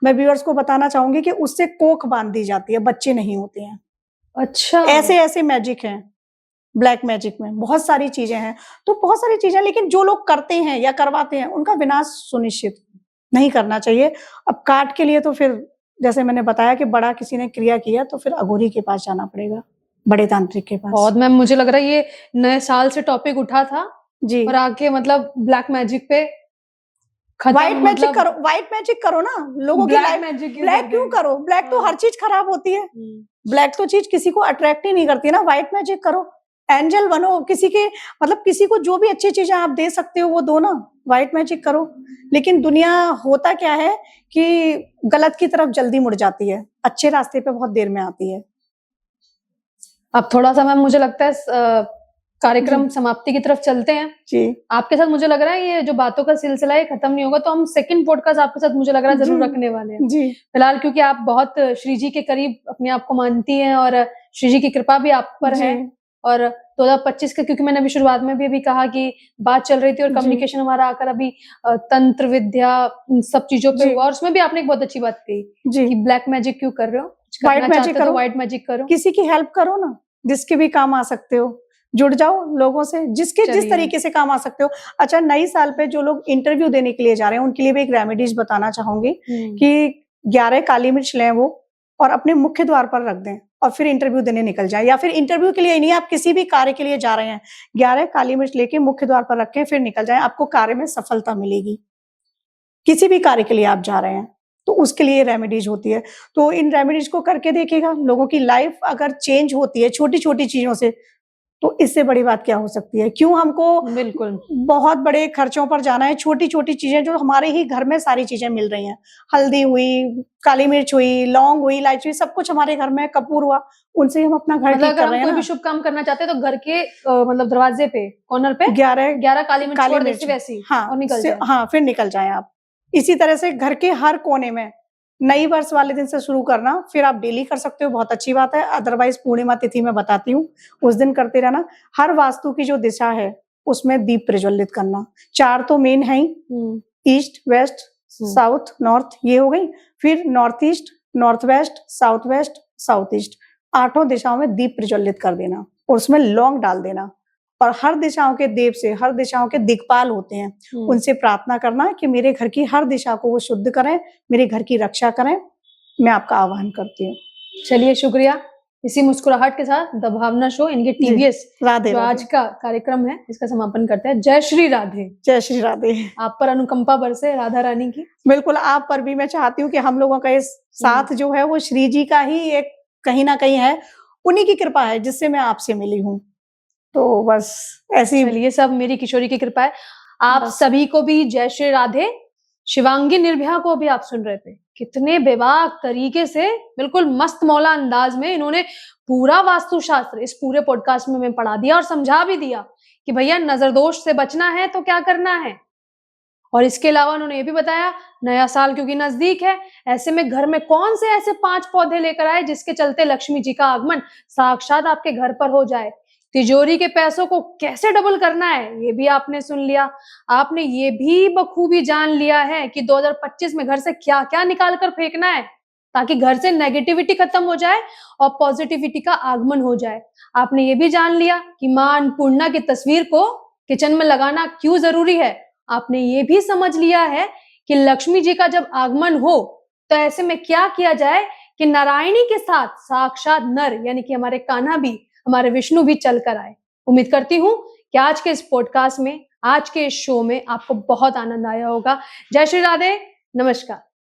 मैं व्यूअर्स को बताना चाहूंगी कि उससे कोख बांध दी जाती है, बच्चे नहीं होते हैं। अच्छा, ऐसे मैजिक हैं ब्लैक मैजिक में, बहुत सारी चीजें हैं। तो बहुत सारी चीजें, लेकिन जो लोग करते हैं या करवाते हैं उनका विनाश सुनिश्चित नहीं करना चाहिए। अब काट के लिए तो फिर जैसे मैंने बताया कि बड़ा किसी ने क्रिया किया तो फिर अघोरी के पास जाना पड़ेगा, बड़े तांत्रिक के पास। बहुत मैम मुझे लग रहा है ये नए साल से टॉपिक उठा था जी, और आके मतलब ब्लैक मैजिक पे व्हाइट मैजिक करो ना, लोगों की लाइफ ब्लैक क्यों करो? ब्लैक तो हर चीज खराब होती है, ब्लैक तो चीज किसी को अट्रैक्ट ही नहीं करती ना। व्हाइट मैजिक करो, एंजल बनो, किसी के मतलब किसी को जो भी अच्छी चीजें आप दे सकते हो वो दो ना, व्हाइट मैजिक करो। लेकिन दुनिया होता क्या है कि गलत की तरफ जल्दी मुड़ जाती है, अच्छे रास्ते पे बहुत देर में आती है। अब थोड़ा सा मैम मुझे लगता है कार्यक्रम समाप्ति की तरफ चलते हैं जी। आपके साथ मुझे लग रहा है ये जो बातों का सिलसिला है खत्म नहीं होगा, तो हम सेकंड पॉडकास्ट आपके साथ मुझे लग रहा है जरूर रखने वाले हैं जी। फिलहाल, क्योंकि आप बहुत श्री जी के करीब अपने आप को मानती हैं और श्री जी की कृपा भी आप पर है। और 2025 का, क्योंकि मैंने अभी शुरुआत में भी कहा कि बात चल रही थी और कम्युनिकेशन हमारा आकर अभी तंत्र विद्या सब चीजों पे हुआ, और उसमें भी आपने एक बहुत अच्छी बात कही कि ब्लैक मैजिक क्यों कर रहे हो, व्हाइट मैजिक करो, व्हाइट मैजिक करो, किसी की हेल्प करो ना, जिसके भी काम आ सकते हो, जुड़ जाओ लोगों से जिस तरीके से काम आ सकते हो। अच्छा, नई साल पे जो लोग इंटरव्यू देने के लिए जा रहे हैं उनके लिए भी एक रेमेडीज बताना चाहूंगी कि 11 काली मिर्च लें वो और अपने मुख्य द्वार पर रख दें और फिर इंटरव्यू देने निकल जाए, या फिर इंटरव्यू के लिए नहीं, आप किसी भी कार्य के लिए जा रहे हैं, 11 काली मिर्च लेके मुख्य द्वार पर रखें फिर निकल जाए, आपको कार्य में सफलता मिलेगी। किसी भी कार्य के लिए आप जा रहे हैं तो उसके लिए रेमेडीज होती है, तो इन रेमेडीज को करके देखिएगा। लोगों की लाइफ अगर चेंज होती है छोटी छोटी चीजों से, तो इससे बड़ी बात क्या हो सकती है? क्यों हमको बिल्कुल बहुत बड़े खर्चों पर जाना है? छोटी छोटी चीजें जो हमारे ही घर में सारी चीजें मिल रही हैं, हल्दी हुई, काली मिर्च हुई, लौंग हुई, इलायची हुई, सब कुछ हमारे घर में, कपूर हुआ, उनसे हम अपना घर ठीक कर रहे हैं। कोई भी शुभ काम करना चाहते हैं तो घर के मतलब दरवाजे पे कॉर्नर पे 11 काली मिर्च वैसी, हाँ, और निकल जाए। हाँ, फिर निकल जाए आप। इसी तरह से घर के हर कोने में नई वर्ष वाले दिन से शुरू करना, फिर आप डेली कर सकते हो, बहुत अच्छी बात है। अदरवाइज पूर्णिमा तिथि में बताती हूँ, उस दिन करते रहना। हर वास्तु की जो दिशा है उसमें दीप प्रज्वलित करना। 4 तो मेन है ही, ईस्ट, वेस्ट, साउथ, नॉर्थ, ये हो गई। फिर north east, north west, south east, 8 दिशाओं में दीप प्रज्वलित कर देना और उसमें लौंग डाल देना। और हर दिशाओं के देव से, हर दिशाओं के दिक्पाल होते हैं, उनसे प्रार्थना करना कि मेरे घर की हर दिशा को वो शुद्ध करें, मेरे घर की रक्षा करें। मैं आपका आह्वान करती हूँ। चलिए, शुक्रिया। इसी मुस्कुराहट के साथ द भावना शो इनके टीवीएस जो आज का कार्यक्रम है इसका समापन करते हैं। जय श्री राधे। जय श्री राधे। आप पर अनुकंपा बरसे राधा रानी की। बिल्कुल, आप पर भी मैं चाहती हूँ कि हम लोगों का इस साथ जो है वो श्री जी का ही एक कहीं ना कहीं है, उन्हीं की कृपा है जिससे मैं आपसे मिली हूँ। तो बस ऐसी, ये सब मेरी किशोरी की कृपा है। आप सभी को भी जय श्री राधे। शिवांगी निर्भया को भी आप सुन रहे थे, कितने बेबाक तरीके से, बिल्कुल मस्त मौला अंदाज में इन्होंने पूरा वास्तुशास्त्र इस पूरे पॉडकास्ट में पढ़ा दिया और समझा भी दिया कि भैया नजर दोष से बचना है तो क्या करना है। और इसके अलावा उन्होंने ये भी बताया नया साल क्योंकि नजदीक है, ऐसे में घर में कौन से ऐसे 5 पौधे लेकर आए जिसके चलते लक्ष्मी जी का आगमन साक्षात आपके घर पर हो जाए। तिजोरी के पैसों को कैसे डबल करना है ये भी आपने सुन लिया। आपने ये भी बखूबी जान लिया है कि 2025 में घर से क्या क्या निकाल कर फेंकना है ताकि घर से नेगेटिविटी खत्म हो जाए और पॉजिटिविटी का आगमन हो जाए। आपने ये भी जान लिया कि मां अन्नपूर्णा की तस्वीर को किचन में लगाना क्यों जरूरी है। आपने ये भी समझ लिया है कि लक्ष्मी जी का जब आगमन हो तो ऐसे में क्या किया जाए कि कि नारायणी के साथ साक्षात नर यानी कि हमारे कान्हा भी, हमारे विष्णु भी चल कर आए। उम्मीद करती हूँ कि आज के इस पॉडकास्ट में, आज के इस शो में आपको बहुत आनंद आया होगा। जय श्री राधे, नमस्कार।